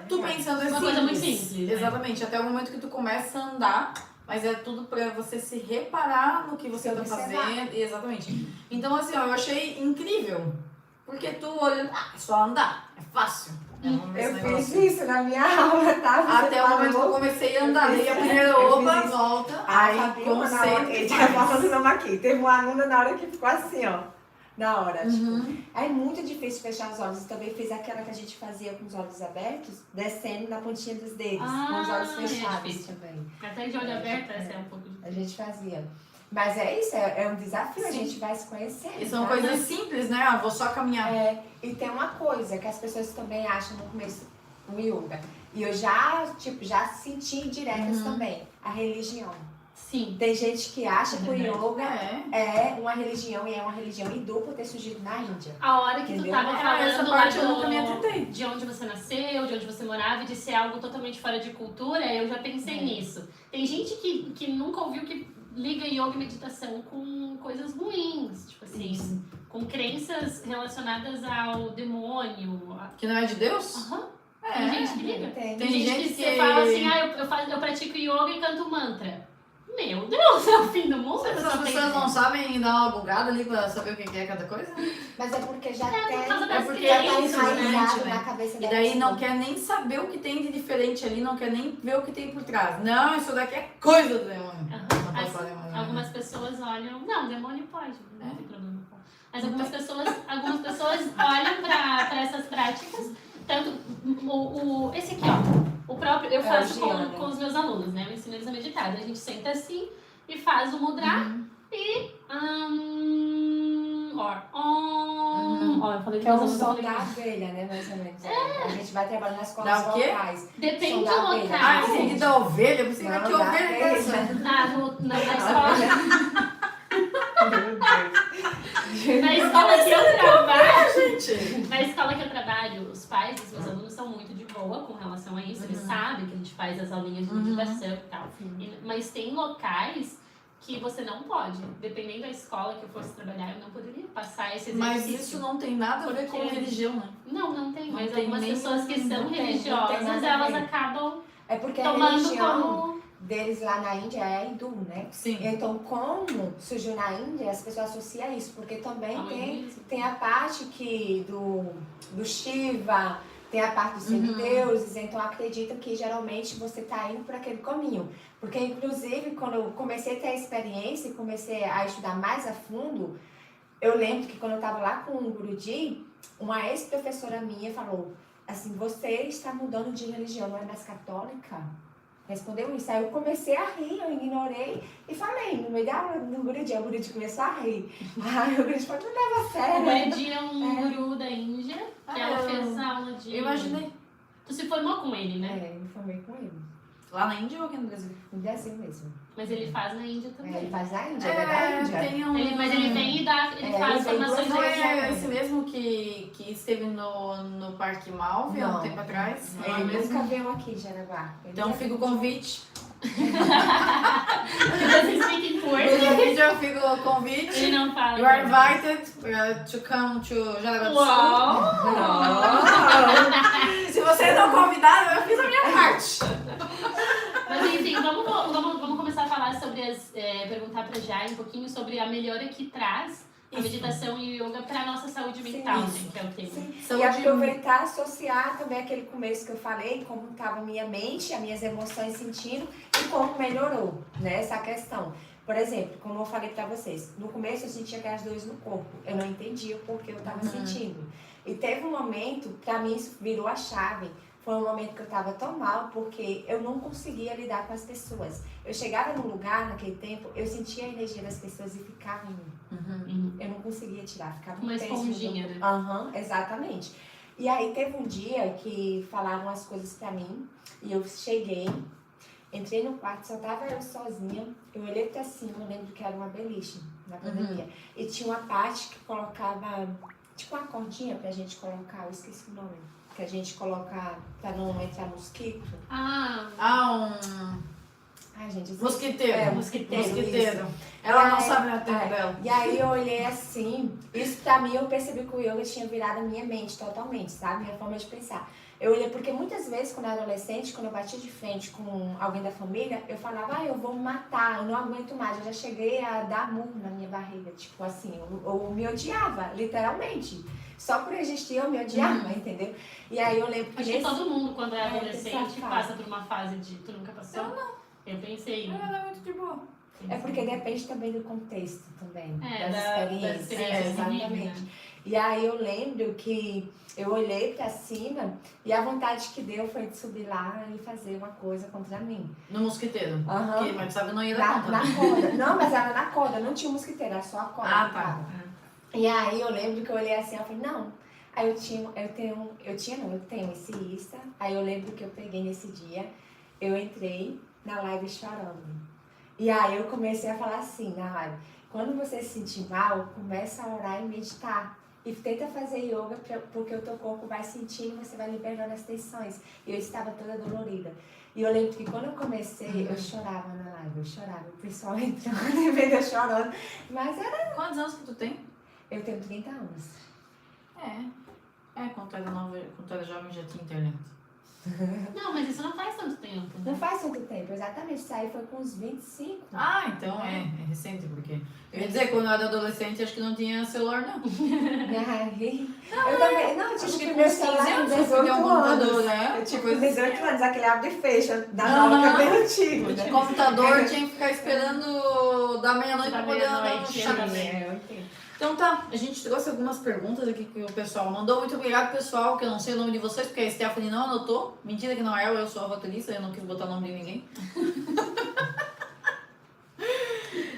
tu pensando Uma assim. coisa muito simples, né? Exatamente, até o momento que tu começa a andar, mas é tudo pra você se reparar no que você Se tá observar. fazendo. Exatamente. Então, assim, ó, eu achei incrível. Porque tu olha, é só andar, é fácil. Vamos ver esse Eu fiz negócio. isso na minha aula, tá? Você Até o momento que eu falou. comecei a andar, Eu daí a fiz- primeira eu opa, fiz isso. volta, Ah, aí sabia uma na hora, conceito ele e tá faz. falando nome aqui. Teve uma aluna na hora que ficou assim, ó. Na hora, Uhum. tipo. É muito difícil fechar os olhos. Eu também fiz aquela que a gente fazia com os olhos abertos, descendo na pontinha dos dedos, com os olhos Ah, é fechados difícil. também. Até de olho aberto, essa é um pouco difícil. A gente fazia. Mas é isso, é um desafio, a Sim. gente vai se conhecendo. E são tá? coisas simples, né? Ah, vou só caminhar. É, e tem uma coisa que as pessoas também acham no começo, o yoga. E eu já senti indiretas Uhum. também. A religião. Sim. Tem gente que acha que o yoga É. é uma religião e é uma religião hindu por ter surgido na Índia. A hora que tu Entendeu? tava Essa falando lá parte eu nunca me atentei. de onde você nasceu, de onde você morava e de ser algo totalmente fora de cultura, eu já pensei É. nisso. Tem gente que nunca ouviu que liga yoga e meditação com coisas ruins, tipo assim, com crenças relacionadas ao demônio. Que não é de Deus? Aham. É. Tem gente que liga. Tem. Tem gente gente que que- você fala assim, eu pratico yoga e canto mantra. Meu Deus, é o fim do mundo. Essas Só tem- pessoas não sabem dar uma bugada ali pra saber o que é cada coisa? Mas é porque já É, por causa tem. das porque Já tá crenças, né? enraizado né? na cabeça da E daí não pessoa. quer nem saber o que tem de diferente ali, não quer nem ver o que tem por trás. Não, isso daqui é coisa do demônio. Aham. Não pode falar demônio, né? Algumas pessoas olham. Não, demônio pode, não É. tem problema. Mas algumas pessoas olham pra essas práticas. Tanto esse aqui, ó. O próprio. Eu É, faço o Giana. com os meus alunos, né? Eu ensino eles a meditar. A gente senta assim e faz o mudra e. Ó, eu falei Que é com o os som alunos. da abelha, né? Mais ou menos. A gente vai trabalhar nas Dá cordas o quê? vocais. Depende Som do da abelha. Ah, local. esse aqui da ovelha, eu pensei Não, que da ovelha é abelha. essa. Na escola. Meu Deus. Na escola que eu trabalho. Gente. Na escola que eu trabalho, os pais dos meus alunos são muito de boa com relação a isso. Eles sabem que a gente faz as aulinhas de meditação e tal. Mas tem locais que você não pode. Dependendo da escola que eu fosse trabalhar, eu não poderia passar esse Mas exercício. isso não tem nada a ver com Porque- religião, né? Não tem. Não Mas tem algumas nem- pessoas que são não tem religiosas, nada a elas ver. acabam É porque a tomando religião como... deles lá na Índia é hindu, né? Sim. Então, como surgiu na Índia, as pessoas associam isso, porque também ao tem hinduísmo. a parte que do Shiva, tem a parte dos semideuses, então acreditam que geralmente você está indo por aquele caminho. Porque, inclusive, quando eu comecei a ter a experiência e comecei a estudar mais a fundo, eu lembro que quando eu estava lá com o Guruji, uma ex-professora minha falou assim, você está mudando de religião, não é mais católica? Respondeu isso. Aí eu comecei a rir, eu ignorei e falei, no meio da aula do Guruji, o Guruji começou a rir. Aí o Guruji falou, não leva a O sério. Guruji é um guru da Índia, que ela eu- fez aula de... Eu imaginei. Tu se formou com ele, né? É, eu me formei com ele, Lá na Índia ou aqui no Brasil? no Brasil mesmo. Mas ele faz na Índia também. É, ele faz na Índia, ele é da Índia. tem um... Mas ele vem e dá, ele É, faz ele vem formações duas Não vezes, é né? esse mesmo que esteve no Parque Malve há um Não. tempo atrás? Não é Ele mesmo? nunca veio aqui em Jaraguá. Ele Então já fica o veio. convite. Vocês fiquem No força. vídeo fica o convite. Ele não fala. You are invited to come to Jaraguá do Sul. Uau! Se você não convidado, eu fiz a minha parte. Mas enfim, vamos começar a falar sobre perguntar pra Jai um pouquinho sobre a melhora que traz a Isso. meditação e o yoga pra nossa saúde Sim, mental, né? isso. Que é o tema. Sim. E Saúde- aproveitar, associar também aquele começo que eu falei, como estava a minha mente, as minhas emoções sentindo e como melhorou, né, essa questão. Por exemplo, como eu falei pra vocês, no começo eu sentia aquelas dores no corpo, eu não entendia o porquê eu estava sentindo. E teve um momento, pra mim isso virou a chave, foi um momento que eu estava tão mal porque eu não conseguia lidar com as pessoas. Eu chegava num lugar naquele tempo, eu sentia a energia das pessoas e ficava em mim. Uhum. Eu não conseguia tirar, ficava Uma um peso no esponjinha, meu né? corpo. Aham, exatamente. E aí teve um dia que falaram as coisas pra mim e eu cheguei, entrei no quarto, só tava eu sozinha, eu olhei pra cima, eu lembro que era uma beliche na pandemia. E tinha uma parte que colocava, tipo uma cordinha pra gente colocar, eu esqueci o nome, que a gente coloca pra não entrar mosquito. Ai, gente, Mosquiteiro. mosquiteiro. Ela não sabe o tempo dela. E aí eu olhei assim, isso pra mim eu percebi que o yoga tinha virado a minha mente totalmente, sabe? Minha forma de pensar. Eu olhei, porque muitas vezes quando eu era adolescente, quando eu batia de frente com alguém da família, eu falava, eu vou me matar, eu não aguento mais. Eu já cheguei a dar murro na minha barriga, tipo assim, eu me odiava, literalmente. Só por existir eu me odiava, entendeu? E aí eu lembro que Acho que todo mundo, quando é adolescente, essa passa por uma fase de... Tu nunca passou? Eu pensei. Ela é muito de boa. É porque depende também do contexto também, das das experiências. Exatamente. E aí eu lembro que eu olhei pra cima e a vontade que deu foi de subir lá e fazer uma coisa contra mim. No mosquiteiro. Aham. Que, mas sabe, não ia dar conta. Na corda. Não, mas era na corda, não tinha mosquiteiro, era só a corda. Ah, que tá. tava. E aí eu lembro que eu olhei assim, eu falei, não. Aí eu tenho esse Insta. Aí eu lembro que eu peguei nesse dia, eu entrei na live chorando. E aí eu comecei a falar assim na live, quando você se sentir mal, começa a orar e meditar. E tenta fazer yoga porque o teu corpo vai sentindo, você vai liberando as tensões. E eu estava toda dolorida. E eu lembro que quando eu comecei, eu chorava na live, eu chorava. O pessoal entrando e vendo eu chorando. Mas era... Quantos anos que tu tem? Eu tenho 30 anos. Quando era jovem já tinha internet. Não, mas isso não faz tanto tempo. Não faz tanto tempo, exatamente. Isso aí foi com uns 25. Ah, então é recente, porque... Eu ia dizer, quando eu era adolescente, acho que não tinha celular, não. E aí, eu também, não, eu Acho tive que o com primeiro uns 15 celular com anos eu fui ter 18 um computador, anos. né? Eu tive Coisa com 18 anos, aquele abre e fecha, da nova, que é bem antigo, O né? computador tinha que ficar esperando da meia-noite Da pra poder andar no meia-noite, chat. exatamente. Eu entendo. Então tá, a gente trouxe algumas perguntas aqui que o pessoal mandou. Muito obrigado, pessoal, que eu não sei o nome de vocês, porque a Stephanie não anotou. Mentira que não é eu sou a roteirista, eu não quis botar o nome de ninguém.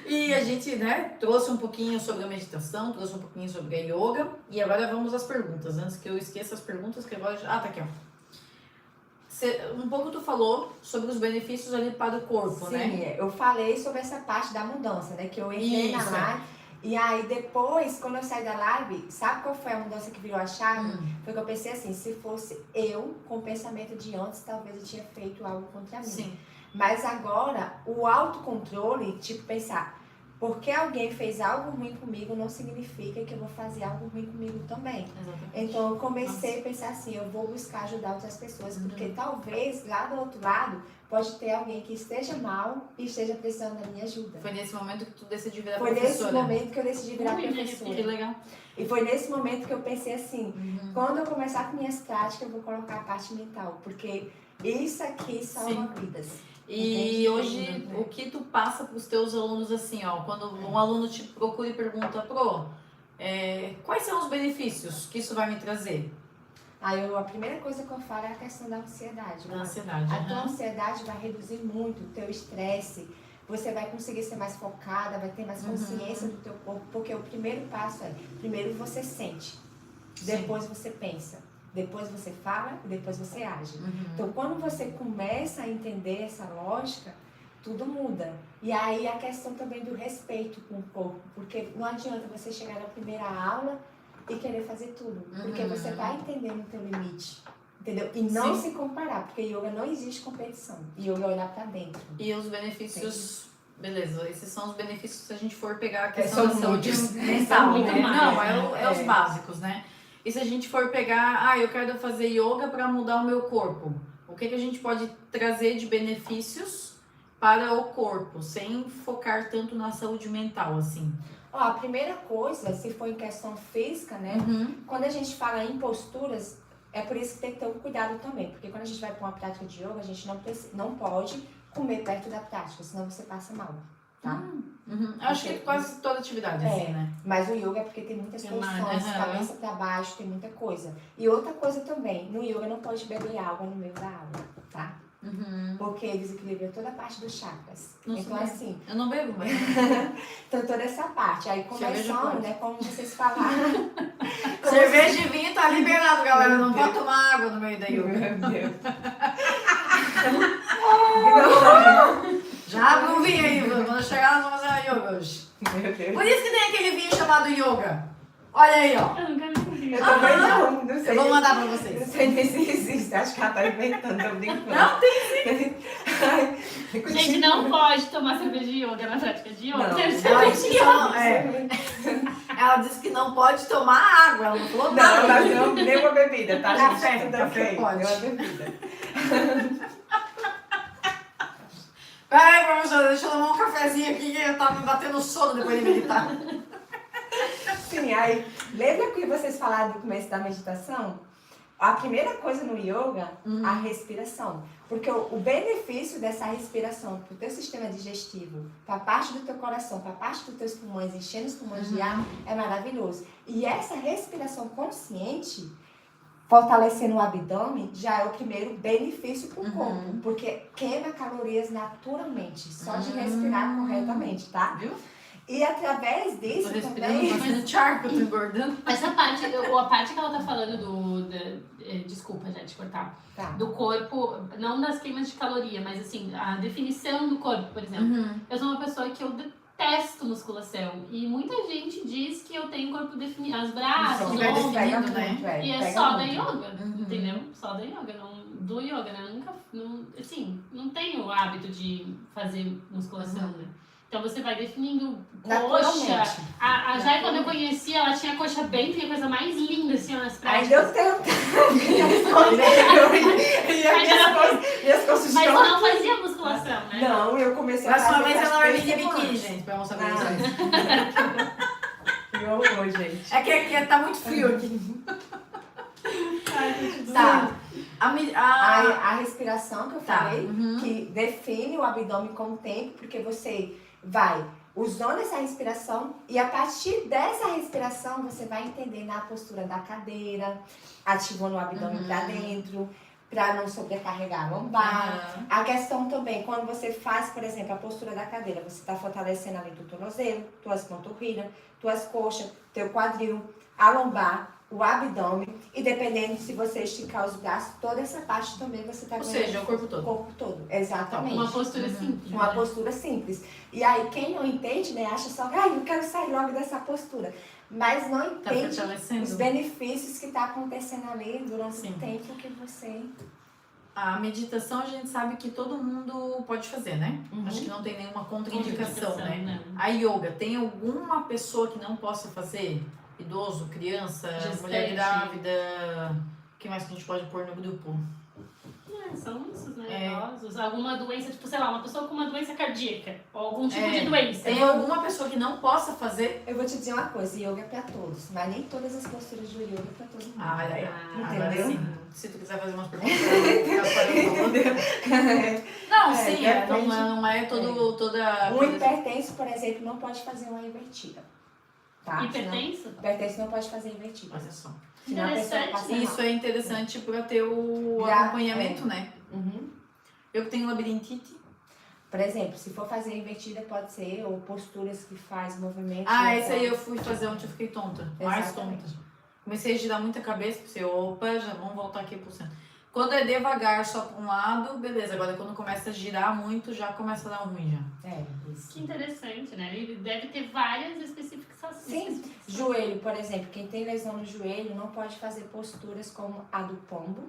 E a gente, né, trouxe um pouquinho sobre a meditação, trouxe um pouquinho sobre a yoga. E agora vamos às perguntas, antes que eu esqueça as perguntas, que agora... Ah, tá aqui, ó. Um pouco tu falou sobre os benefícios ali para o corpo, né? Sim, eu falei sobre essa parte da mudança, né? Que eu entrei na Isso, live. E aí depois, quando eu saí da live, sabe qual foi a mudança que virou a chave? Foi que eu pensei assim, se fosse eu com o pensamento de antes, talvez eu tinha feito algo contra mim. Sim. Mas agora, o autocontrole, tipo pensar, porque alguém fez algo ruim comigo, não significa que eu vou fazer algo ruim comigo também. Exatamente. Então eu comecei a pensar assim, eu vou buscar ajudar outras pessoas, porque talvez lá do outro lado pode ter alguém que esteja mal e esteja precisando da minha ajuda. Foi nesse momento que tu decidiu virar Foi professora. nesse momento que eu decidi virar Que professora. legal. E foi nesse momento que eu pensei assim, quando eu começar com minhas práticas, eu vou colocar a parte mental, porque isso aqui salva vidas. E hoje, o que tu passa para os teus alunos assim, ó, quando um aluno te procura e pergunta, quais são os benefícios que isso vai me trazer? Aí a primeira coisa que eu falo é a questão da ansiedade. Da ansiedade. A tua ansiedade vai reduzir muito o teu estresse, você vai conseguir ser mais focada, vai ter mais consciência do teu corpo, porque o primeiro passo é, primeiro você sente, depois você pensa, depois você fala e depois você age. Então quando você começa a entender essa lógica, tudo muda. E aí a questão também do respeito com o corpo, porque não adianta você chegar na primeira aula e querer fazer tudo, porque você está entendendo o teu limite, entendeu? E não se comparar, porque yoga não existe competição, yoga é olhar para dentro. E os benefícios, beleza, esses são os benefícios se a gente for pegar a questão da são saúde muitos. mental, Muito né? mais. Não, é os básicos, né? E se a gente for pegar, eu quero fazer yoga para mudar o meu corpo, o que a gente pode trazer de benefícios para o corpo, sem focar tanto na saúde mental, assim? Ó, a primeira coisa, se for em questão física, né? Quando a gente fala em posturas, é por isso que tem que ter um cuidado também. Porque quando a gente vai para uma prática de yoga, a gente não pode comer perto da prática, senão você passa mal, tá? Acho que quase toda atividade, assim, né? Mas o yoga é porque tem muitas posições, cabeça para baixo, tem muita coisa. E outra coisa também, no yoga não pode beber água no meio da aula, tá? Porque desequilibra toda a parte dos chakras. Não então, sei. assim... Eu não bebo, mas... Então, toda essa parte. Aí, Cerveja começando, pode. né, como vocês falaram... Cerveja e vinho tá liberado, galera. Não pode tomar água no meio da yoga. Meu Deus. Já abre um vinho aí, quando chegar nós vamos fazer a yoga hoje. Meu Deus. Por isso que tem aquele vinho chamado yoga. Olha aí, ó. Eu nunca vi. Eu também não sei. Eu vou mandar pra Não vocês. sei nem se existe, acho que ela tá inventando, tô brincando. Não, tem Gente, não pode tomar cerveja de yoga na prática de yoga. Não. Deve ser Ela cerveja disse de que yoga. não, ela disse que não pode tomar água. Ela não falou Não, nada. mas não, nem uma bebida, tá? Café, gente? Tudo café bem, pode. nem uma bebida. Peraí, professora, deixa eu tomar um cafezinho aqui que eu tava me batendo sono depois de meditar. Sim, aí, lembra que vocês falaram do começo da meditação? A primeira coisa no yoga, a respiração. Porque o benefício dessa respiração para o teu sistema digestivo, para a parte do teu coração, para a parte dos teus pulmões, enchendo os pulmões de ar, é maravilhoso. E essa respiração consciente, fortalecendo o abdômen, já é o primeiro benefício para o corpo. Porque queima calorias naturalmente, só de respirar corretamente, tá? Viu? E através disso Tô respirando, também... tô fazendo charco, tô engordando. Essa parte, a parte que ela tá falando desculpa, já te cortar. Tá. Do corpo, não das queimas de caloria, mas assim, a definição do corpo, por exemplo. Eu sou uma pessoa que eu detesto musculação. E muita gente diz que eu tenho corpo definido, os braços, Isso, vai ombros. definindo, né? E é pega só da muito. yoga, entendeu? Só da yoga, do yoga, né? Eu nunca, não tenho o hábito de fazer musculação, né? Então você vai definindo coxa. Naturalmente. A Jai, quando eu conheci, ela tinha a coxa bem, tinha a coisa mais linda, assim, nas Aí práticas. deu tempo. Minhas costas Mas de tu não fazia musculação, né? Não, eu comecei a Próxima fazer vez faz ela vai vir 3 de biquíni, semanas. gente, pra mostrar pra Ah. vocês. Que horror, gente. É que tá muito frio aqui. Tá. A, A respiração que eu Tá. falei, que define o abdômen com o tempo, porque você vai usando essa respiração e a partir dessa respiração você vai entender na postura da cadeira, ativando o abdômen pra dentro, pra não sobrecarregar a lombar. A questão também, quando você faz, por exemplo, a postura da cadeira, você está fortalecendo ali do tornozelo, tuas panturrilhas, tuas coxas, teu quadril, a lombar, o abdômen, e dependendo se você esticar os braços, toda essa parte também você está Ou seja, o corpo todo. O corpo todo, exatamente. Uma postura simples. Uma né? postura simples. E aí, quem não entende, né, acha só, eu quero sair logo dessa postura. Mas não Tá entende fortalecendo. os benefícios que tá acontecendo ali durante Sim. o tempo que você... A meditação a gente sabe que todo mundo pode fazer, né? Acho que não tem nenhuma contraindicação, né? Não. A yoga, tem alguma pessoa que não possa fazer? Idoso, criança, Gestante. mulher grávida? O que mais que a gente pode pôr no grupo? São esses, né? É. Idosos. Alguma doença, tipo, sei lá, uma pessoa com uma doença cardíaca. Ou algum tipo de doença. Tem alguma pessoa que não possa fazer? Eu vou te dizer uma coisa, yoga é pra todos, mas nem todas as posturas do yoga é pra todo mundo. Agora Entendeu? sim. Se tu quiser fazer umas perguntas, não, É, sim, depende. não é toda. Um hipertenso, por exemplo, não pode fazer uma invertida. Tá? Hipertenso? Senão, hipertenso não pode fazer invertida. Olha só. Senão a pessoa Interessante. passa mal. Isso é interessante para ter o Já, acompanhamento, né? Uhum. Eu que tenho labirintite. Por exemplo, se for fazer invertida, pode ser, ou posturas que faz movimento. Esse aí eu fui fazer ontem, eu fiquei tonta. Mais Exatamente. tonta. Comecei a girar muita cabeça, pensei, opa, já vamos voltar aqui pro centro. Quando é devagar só para um lado, beleza. Agora quando começa a girar muito, já começa a dar ruim já. É, isso. Que interessante, né? Ele deve ter várias especificações. Sim, joelho, por exemplo, quem tem lesão no joelho não pode fazer posturas como a do pombo.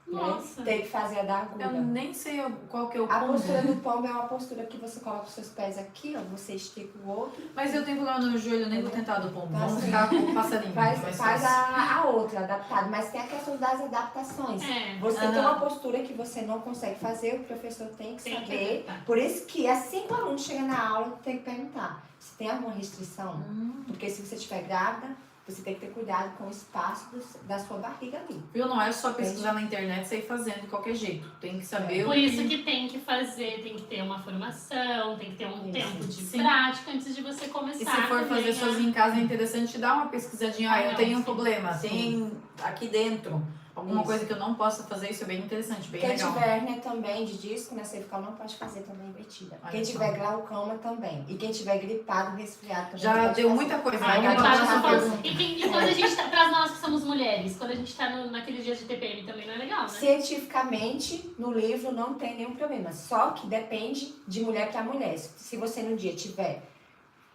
Nossa. Né? Tem que fazer a da Eu agulha. nem sei qual que é o A ponto. postura do pombo é uma postura que você coloca os seus pés aqui, ó, você estica o outro, Mas eu tenho problema no joelho, eu nem vou tentar do pombo. Tá Vamos sim. ficar com o passarinho. faz mais faz fácil. a outra, adaptada. Mas tem a questão das adaptações. É. Você Aham. tem uma postura que você não consegue fazer, o professor tem que Tem que saber. adaptar. Por isso que assim que o aluno chega na aula, tem que perguntar se tem alguma restrição. Porque se você estiver grávida, você tem que ter cuidado com o espaço da sua barriga ali. Viu? Não é só pesquisar na internet e sair fazendo de qualquer jeito. Tem que saber Por o isso que tem que fazer, tem que ter uma formação, tem que ter um Isso. tempo de Sim. prática antes de você começar. E se for também, fazer né? sozinho em casa, é interessante dar uma pesquisadinha. Eu Não, tenho um sim. problema. Sim. Tem aqui dentro alguma Isso. coisa que eu não possa fazer, isso é bem interessante, bem Quem legal. tiver hérnia também de disco na cervical não pode fazer também invertida. Olha Quem só. tiver glaucoma também. E quem tiver gripado, resfriado também Já pode deu fazer. muita coisa, Ai, né? Não, coitada, não, só não, fala- não. E quando a gente tá, pra nós que somos mulheres, quando a gente tá naqueles dias de TPM também não é legal, né? Cientificamente, no livro não tem nenhum problema. Só que depende de mulher para mulher. Se você no dia tiver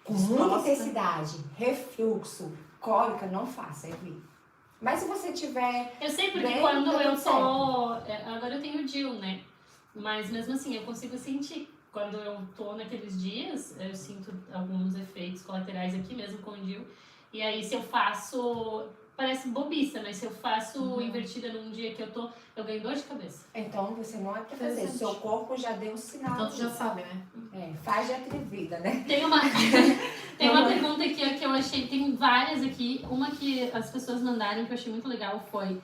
com muita Exposta. intensidade, refluxo, cólica, não faça, evite. Mas se você tiver... Eu sei porque Bem, quando tá eu tudo tô. Agora eu tenho o DIU, né? Mas mesmo assim eu consigo sentir. Quando eu tô naqueles dias, eu sinto alguns efeitos colaterais aqui mesmo com o DIU. E aí se eu faço. Parece bobiça, mas se eu faço invertida num dia que eu ganho dor de cabeça. Então, você não é para fazer. Interessante. Seu corpo já deu um sinal. Então tu já sabe, né? Faz de atrevida, né? Tem uma pergunta aqui que eu achei, tem várias aqui. Uma que as pessoas mandaram que eu achei muito legal foi: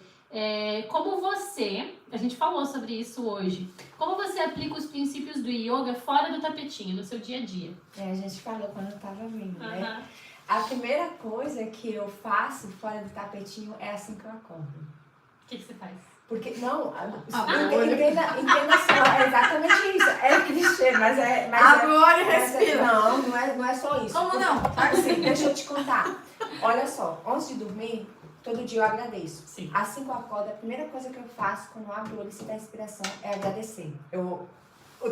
como você, a gente falou sobre isso hoje, como você aplica os princípios do yoga fora do tapetinho, no seu dia a dia? A gente falou quando eu tava vindo, né? Aham. A primeira coisa que eu faço fora do tapetinho é assim que eu acordo. O que você faz? Porque, não, olho. entenda só, é exatamente isso. É clichê, mas é... Abre o olho e mas respira. não é só isso. Como não? Assim, deixa eu te contar. Olha só, antes de dormir, todo dia eu agradeço. Sim. Assim que eu acordo, a primeira coisa que eu faço quando eu abro o olho e sinto a inspiração é agradecer. Eu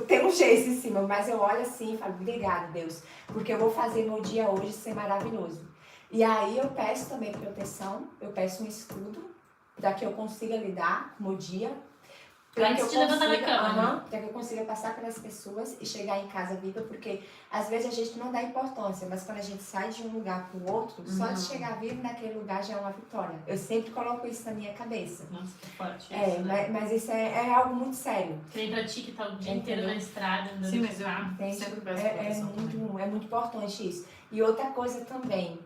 tenho um gesto em cima, mas eu olho assim e falo, obrigada, Deus, porque eu vou fazer meu dia hoje ser maravilhoso. E aí eu peço também proteção, eu peço um escudo para que eu consiga lidar com o dia. Para que, Antes de levantar da cama, né? pra que eu consiga passar pelas pessoas e chegar em casa viva, porque às vezes a gente não dá importância, mas quando a gente sai de um lugar para o outro, só de chegar vivo naquele lugar já é uma vitória. Eu sempre coloco isso na minha cabeça. Nossa, que forte isso, né? Mas isso é algo muito sério. Que nem pra ti que tá o dia Entendeu? inteiro na estrada, andando Sim, de mas eu carro. Entende? sempre peço proteção também. É muito importante isso. E outra coisa também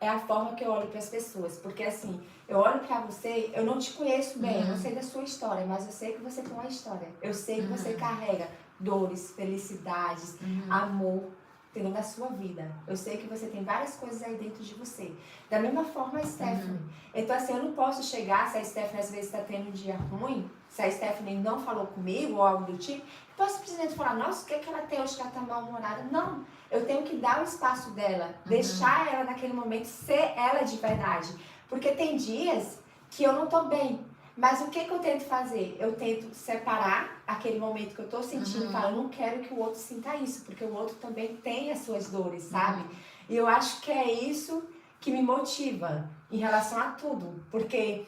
é a forma que eu olho para as pessoas. Porque assim, eu olho para você, eu não te conheço bem, eu não sei da sua história, mas eu sei que você tem uma história. Eu sei que você carrega dores, felicidades, amor, entendeu? Na sua vida. Eu sei que você tem várias coisas aí dentro de você. Da mesma forma a Stephanie. Então assim, eu não posso chegar, se a Stephanie às vezes está tendo um dia ruim, se a Stephanie não falou comigo ou algo do tipo, eu posso simplesmente falar, nossa, o que ela tem hoje que ela está mal-humorada? Não, eu tenho que dar o espaço dela, deixar ela naquele momento ser ela de verdade. Porque tem dias que eu não tô bem. Mas o que eu tento fazer? Eu tento separar aquele momento que eu tô sentindo e falar, eu não quero que o outro sinta isso, porque o outro também tem as suas dores, sabe? E eu acho que é isso que me motiva em relação a tudo. Porque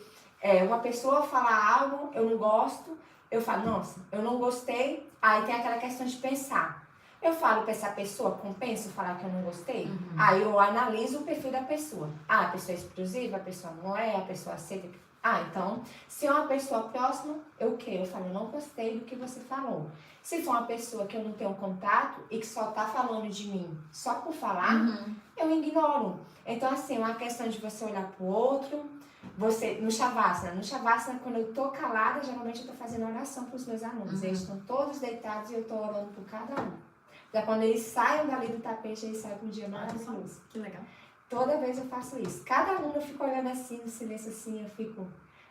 uma pessoa falar algo, eu não gosto, eu falo, nossa, eu não gostei, aí tem aquela questão de pensar. Eu falo para essa pessoa, compensa falar que eu não gostei? Aí eu analiso o perfil da pessoa. Ah, a pessoa é explosiva, a pessoa não é, a pessoa aceita. Ah, então, se é uma pessoa próxima, eu falo, eu não gostei do que você falou. Se for uma pessoa que eu não tenho contato e que só tá falando de mim só por falar, eu ignoro. Então, assim, é uma questão de você olhar pro outro, no Shavasana, quando eu tô calada, geralmente eu tô fazendo oração pros meus alunos. Eles estão todos deitados e eu tô orando por cada um. Pra quando eles saiam dali do tapete, eles saem com um dia maravilhoso. Que legal. Toda vez eu faço isso. Cada aluno eu fico olhando assim, no silêncio assim, eu fico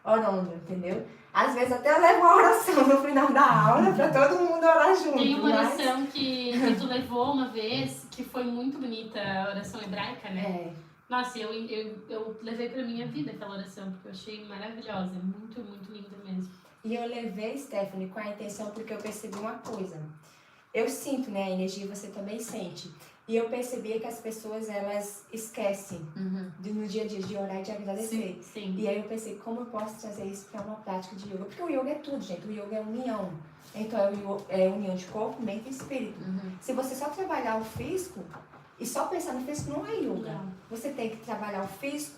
orando, entendeu? Às vezes até eu levo uma oração no final da aula pra todo mundo orar junto. Tem uma oração que tu levou uma vez, que foi muito bonita, a oração hebraica, né? Nossa, eu levei pra minha vida aquela oração, porque eu achei maravilhosa, muito, muito linda mesmo. E eu levei, Stephanie, com a intenção, porque eu percebi uma coisa. Eu sinto, né, a energia, você também sente. E eu percebi que as pessoas, elas esquecem no dia a dia de orar e de agradecer. Sim. E aí eu pensei, como eu posso trazer isso para uma prática de yoga? Porque o yoga é tudo, gente. O yoga é união. Então é união de corpo, mente e espírito. Se você só trabalhar o físico e só pensar no físico, não é yoga. Não. Você tem que trabalhar o físico,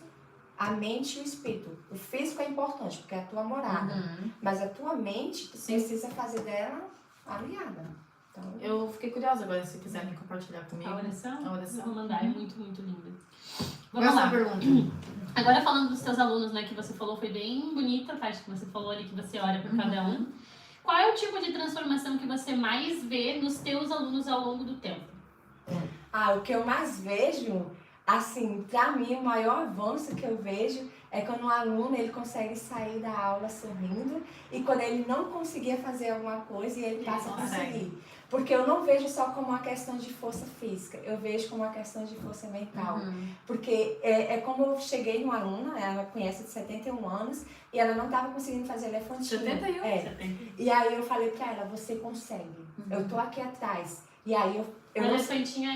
a mente e o espírito. O físico é importante, porque é a tua morada. Mas a tua mente, tu precisa fazer dela aliada. Então, Eu fiquei curiosa agora, se quiserem compartilhar comigo. A oração? A oração. Eu vou mandar, é muito, muito linda. Vamos Vamos lá. lá. Pergunta. Agora falando dos teus alunos, né, que você falou, foi bem bonita a parte que você falou ali, que você ora por cada um. Qual é o tipo de transformação que você mais vê nos teus alunos ao longo do tempo? o que eu mais vejo, assim, pra mim, o maior avanço que eu vejo é quando um aluno ele consegue sair da aula sorrindo e quando ele não conseguia fazer alguma coisa e ele passa a conseguir. Porque eu não vejo só como uma questão de força física, eu vejo como uma questão de força mental. Porque é como eu cheguei numa aluna, ela conhece de 71 anos e ela não estava conseguindo fazer elefantinho. 71? É. E aí eu falei pra ela, você consegue, eu tô aqui atrás. E aí eu O elefantinho é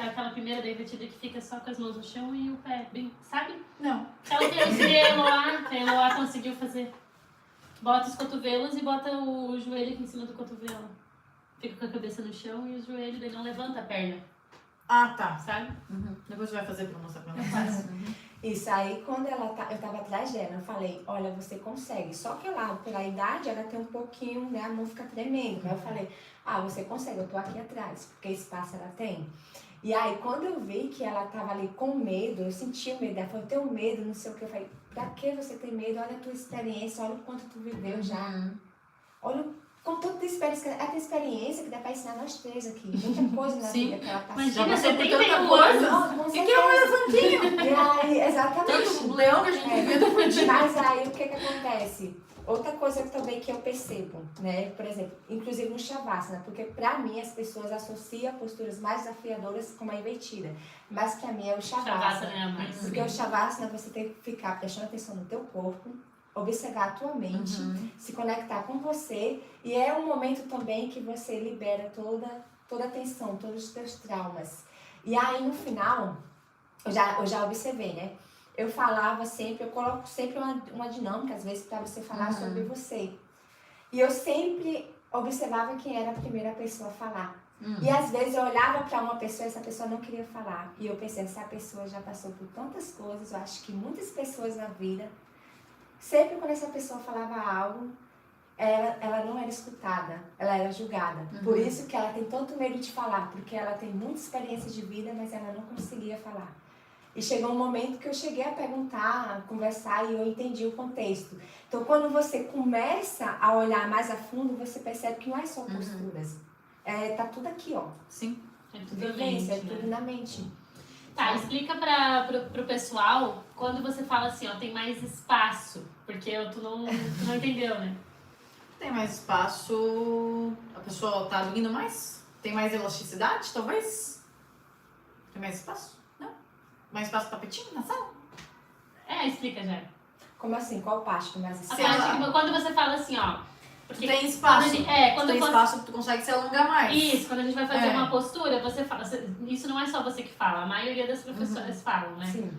aquela primeira da invertida que fica só com as mãos no chão e o pé bem, sabe? Não. Aquela que eu ensinei a Eloá conseguiu fazer. Bota os cotovelos e bota o joelho aqui em cima do cotovelo. Fica com a cabeça no chão e o joelho, daí não levanta a perna, Ah, tá. sabe? Depois você vai fazer pra mostrar pra mim. Isso, aí quando eu tava atrás dela, eu falei, olha, você consegue. Só que lá, pela idade, ela tem um pouquinho, né, a mão fica tremendo. Aí eu falei, você consegue, eu tô aqui atrás, porque espaço ela tem. E aí, quando eu vi que ela tava ali com medo, eu senti o medo, ela falou, eu tenho medo, não sei o que. Eu falei, pra que você tem medo? Olha a tua experiência, olha o quanto tu viveu já. Olha com toda a experiência, a tua experiência que dá pra ensinar nós três aqui. Muita coisa na vida que ela passou. Imagina, passou por 71 tanta coisa. anos. O que é um elefantinho? E aí, exatamente. Tanto leão que a gente vê do furdinho. Mas aí, o que acontece? Outra coisa também que eu percebo, né? Por exemplo, inclusive no Shavasana, porque pra mim as pessoas associam posturas mais desafiadoras com a invertida. Mas pra mim é o Shavasana. Shavasana é a mais. Porque o Shavasana você tem que ficar prestando atenção no teu corpo, observar a tua mente, se conectar com você. E é um momento também que você libera toda a tensão, todos os teus traumas. E aí no final, eu já observei, né? Eu falava sempre, eu coloco sempre uma dinâmica, às vezes, para você falar sobre você. E eu sempre observava quem era a primeira pessoa a falar. E às vezes eu olhava para uma pessoa e essa pessoa não queria falar. E eu pensei, essa pessoa já passou por tantas coisas, eu acho que muitas pessoas na vida, sempre quando essa pessoa falava algo, ela não era escutada, ela era julgada. Por isso que ela tem tanto medo de falar, porque ela tem muita experiência de vida, mas ela não conseguia falar. E chegou um momento que eu cheguei a perguntar, a conversar e eu entendi o contexto. Então, quando você começa a olhar mais a fundo, você percebe que não é só posturas. Tá tudo aqui, ó. Sim. É tudo na Vivência, mente, é tudo né? na mente. Tá, explica pro pessoal quando você fala assim, ó, tem mais espaço. Porque tu não entendeu, né? Tem mais espaço. A pessoa tá abrindo mais? Tem mais elasticidade, talvez? Tem mais espaço? Não? Mais espaço pra tapetinho na sala? Explica já. Como assim? Qual parte do mais A Se parte ela- que, quando você fala assim, ó. Porque Tem espaço. quando Tem eu faço- espaço que tu consegue se alongar mais. Isso, quando a gente vai fazer É. uma postura, você fala. Isso não é só você que fala, a maioria das professoras falam, né? Sim.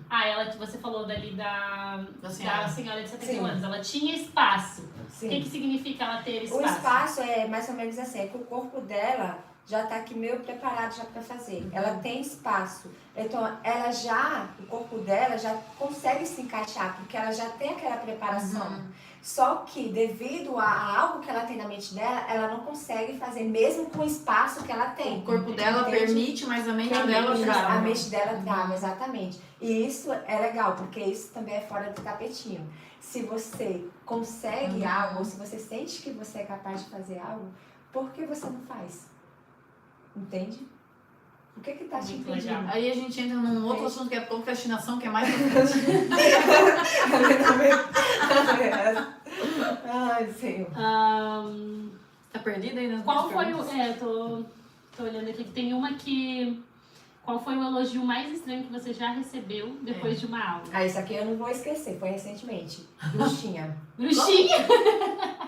Você falou dali da senhora. senhora de 71 Sim. anos. Ela tinha espaço. Sim. O que significa ela ter O espaço? espaço é mais ou menos assim, é que o corpo dela já tá aqui meio preparado já para fazer. Ela tem espaço. Então, o corpo dela já consegue se encaixar, porque ela já tem aquela preparação. Só que, devido a algo que ela tem na mente dela, ela não consegue fazer, mesmo com o espaço que ela tem. O corpo dela Entende? permite, mas a mente Permite, dela trava. A mente dela trava, exatamente. E isso é legal, porque isso também é fora do tapetinho. Se você consegue algo, ou se você sente que você é capaz de fazer algo, por que você não faz? Entende? O que tá te Muito impedindo? legal. Aí a gente entra num outro assunto que é procrastinação, que é mais Ai, Senhor. Tá perdida aí nas Qual minhas foi perguntas? o... tô olhando aqui, que tem uma que... Qual foi o elogio mais estranho que você já recebeu depois de uma aula? Ah, isso aqui eu não vou esquecer, foi recentemente. Bruxinha. Bruxinha?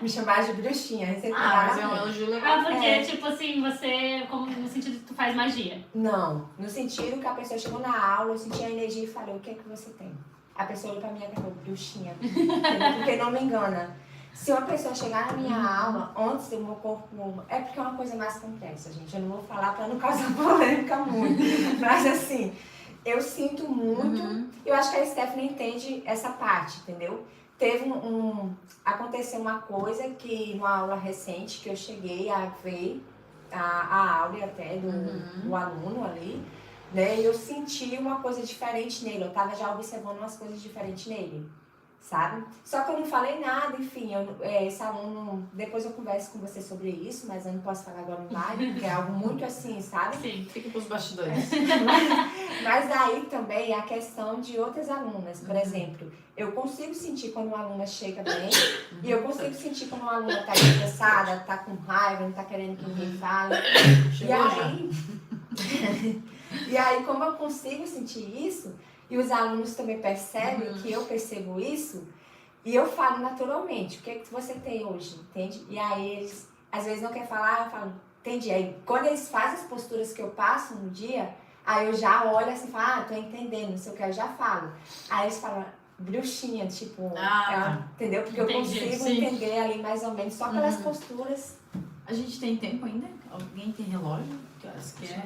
Me chamaram de bruxinha recentemente. Mas é um elogio legal. Porque, tipo assim, você... Como, no sentido de que tu faz magia. Não, no sentido que a pessoa chegou na aula, eu senti a energia e falei, o que é que você tem? A pessoa olhou pra mim e falou, bruxinha. Porque não me engana. Se uma pessoa chegar na minha aula, antes do meu corpo... É porque é uma coisa mais complexa, gente. Eu não vou falar pra não causar polêmica muito. Mas assim, eu sinto muito. Eu acho que a Stephanie entende essa parte, entendeu? Aconteceu uma coisa que numa aula recente que eu cheguei a ver a aula até do aluno ali, né? E eu senti uma coisa diferente nele. Eu tava já observando umas coisas diferentes nele. sabe? Só que eu não falei nada, enfim, esse aluno, depois eu converso com você sobre isso, mas eu não posso falar agora no live, porque é algo muito assim, sabe? Sim. Fica pros bastidores. Mas aí também é a questão de outras alunas. Por exemplo, eu consigo sentir quando uma aluna chega bem e eu consigo sentir quando uma aluna tá estressada, tá com raiva, não tá querendo que ninguém fale. Chegou já. E aí, como eu consigo sentir isso, e os alunos também percebem que eu percebo isso, e eu falo naturalmente, o que é que você tem hoje, entende? E aí eles, às vezes, não querem falar, eu falo, entendi. Aí, quando eles fazem as posturas que eu passo no dia, aí eu já olho assim e falo, tô entendendo, não sei o que, eu já falo. Aí eles falam, bruxinha, tipo, entendeu? Porque eu Entendi, consigo sim. entender ali mais ou menos, só pelas posturas. A gente tem tempo ainda? Alguém tem relógio? Que horas que é?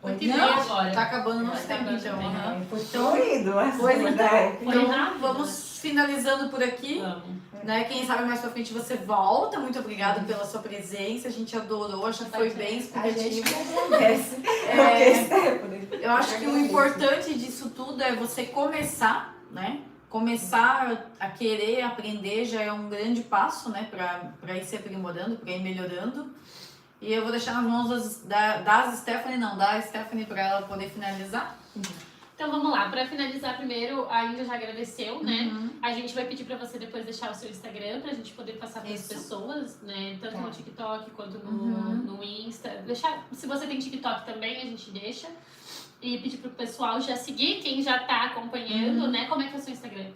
8h30 Não, agora. tá acabando o nosso Tá tempo, acabando então. o tempo. aham. Foi corrido, assim, Pois né? Foi Então, rápido, vamos finalizando por aqui. Vamos. Né? Quem sabe mais pra frente você volta. Muito obrigada pela sua presença. A gente adorou, acho que foi bem A gente explicativo. agradece. Eu acho que o importante disso tudo é você começar, né? Começar a querer aprender já é um grande passo, né? Pra ir se aprimorando, pra ir melhorando. E eu vou deixar nas mãos da Stephanie para ela poder finalizar. Então vamos lá, para finalizar primeiro, a Índia já agradeceu, né? A gente vai pedir para você depois deixar o seu Instagram pra gente poder passar para as Isso. pessoas, né? Tanto Tá. no TikTok quanto no Insta. Deixar, se você tem TikTok também, a gente deixa. E pedir pro pessoal já seguir, quem já tá acompanhando, né? Como é que é o seu Instagram?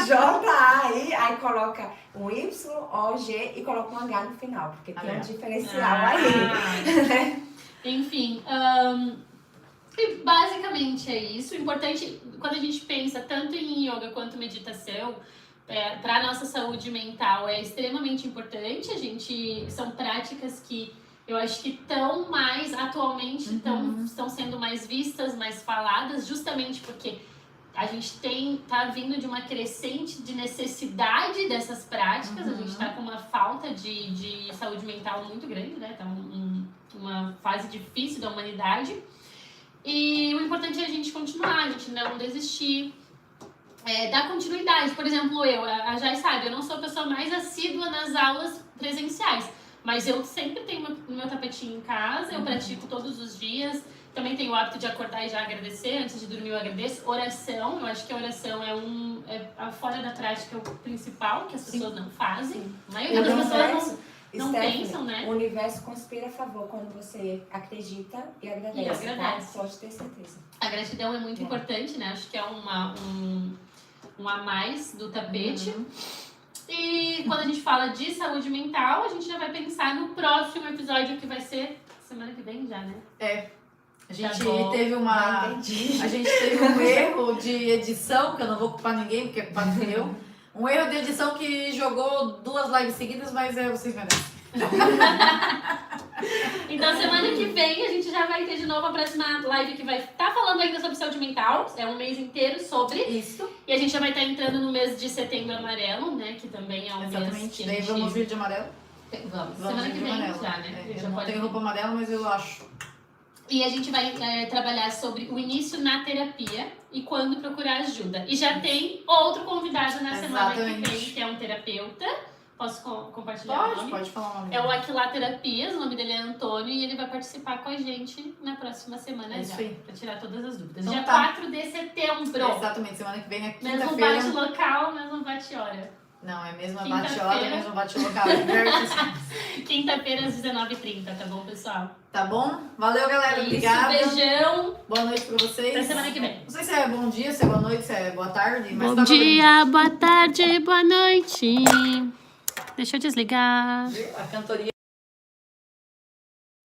J-A-I, aí coloca um Y-O-G e coloca um H no final, porque tem um diferencial aí. Enfim, e basicamente é isso. O importante, quando a gente pensa tanto em yoga quanto meditação, para nossa saúde mental é extremamente importante. São práticas que eu acho que estão mais atualmente, estão sendo mais vistas, mais faladas, justamente porque a gente tá vindo de uma crescente de necessidade dessas práticas, a gente tá com uma falta de saúde mental muito grande, né? Tá uma fase difícil da humanidade. E o importante é a gente continuar, a gente não desistir, dar continuidade. Por exemplo, a Jai sabe, eu não sou a pessoa mais assídua nas aulas presenciais, mas eu sempre tenho meu tapetinho em casa, eu pratico todos os dias. Também tenho o hábito de acordar e já agradecer, antes de dormir eu agradeço. Oração, eu acho que a oração fora da prática, o principal, que as pessoas não fazem. A maioria das pessoas não pensam, né? O universo conspira a favor quando você acredita e agradece. Tá? Pode ter certeza. A gratidão é muito importante, né? Acho que é um a mais do tapete. E quando a gente fala de saúde mental, a gente já vai pensar no próximo episódio, que vai ser semana que vem já, né? A gente teve A gente teve um erro de edição, que eu não vou culpar ninguém, porque a culpa fui eu. Um erro de edição que jogou 2 lives seguidas, mas vocês merecem. Então, semana que vem a gente já vai ter de novo a próxima live que vai estar falando ainda sobre saúde mental. É um mês inteiro sobre. Isso. E a gente já vai estar entrando no mês de setembro amarelo, né? Que também é um mês Exatamente. que Daí vamos vir de amarelo. Vamos. Vamos Semana vir que de vem amarelo. já, né? Eu Já não pode tenho roupa amarela, mas eu acho. E a gente vai trabalhar sobre o início na terapia e quando procurar ajuda. E já tem outro convidado na semana que vem, que é um terapeuta. Posso compartilhar o nome? Pode falar o nome. É o Aquilá Terapias, o nome dele é Antônio, e ele vai participar com a gente na próxima semana Isso já, aí. pra tirar todas as dúvidas. Então Dia tá. 4 de setembro. Exatamente, semana que vem é Mesmo quinta-feira. bate local, mesmo bate hora. Não, é mesmo Quinta-feira. bate-hora, mesmo bate-local. Quinta-feira às 19h30, tá bom, pessoal? Tá bom? Valeu, galera. Isso, Obrigada. beijão. Boa noite pra vocês. Até semana que vem. Não sei se é bom dia, se é boa noite, se é boa tarde. Mas Bom tá dia, boa tarde, boa noite. Deixa eu desligar. A cantoria.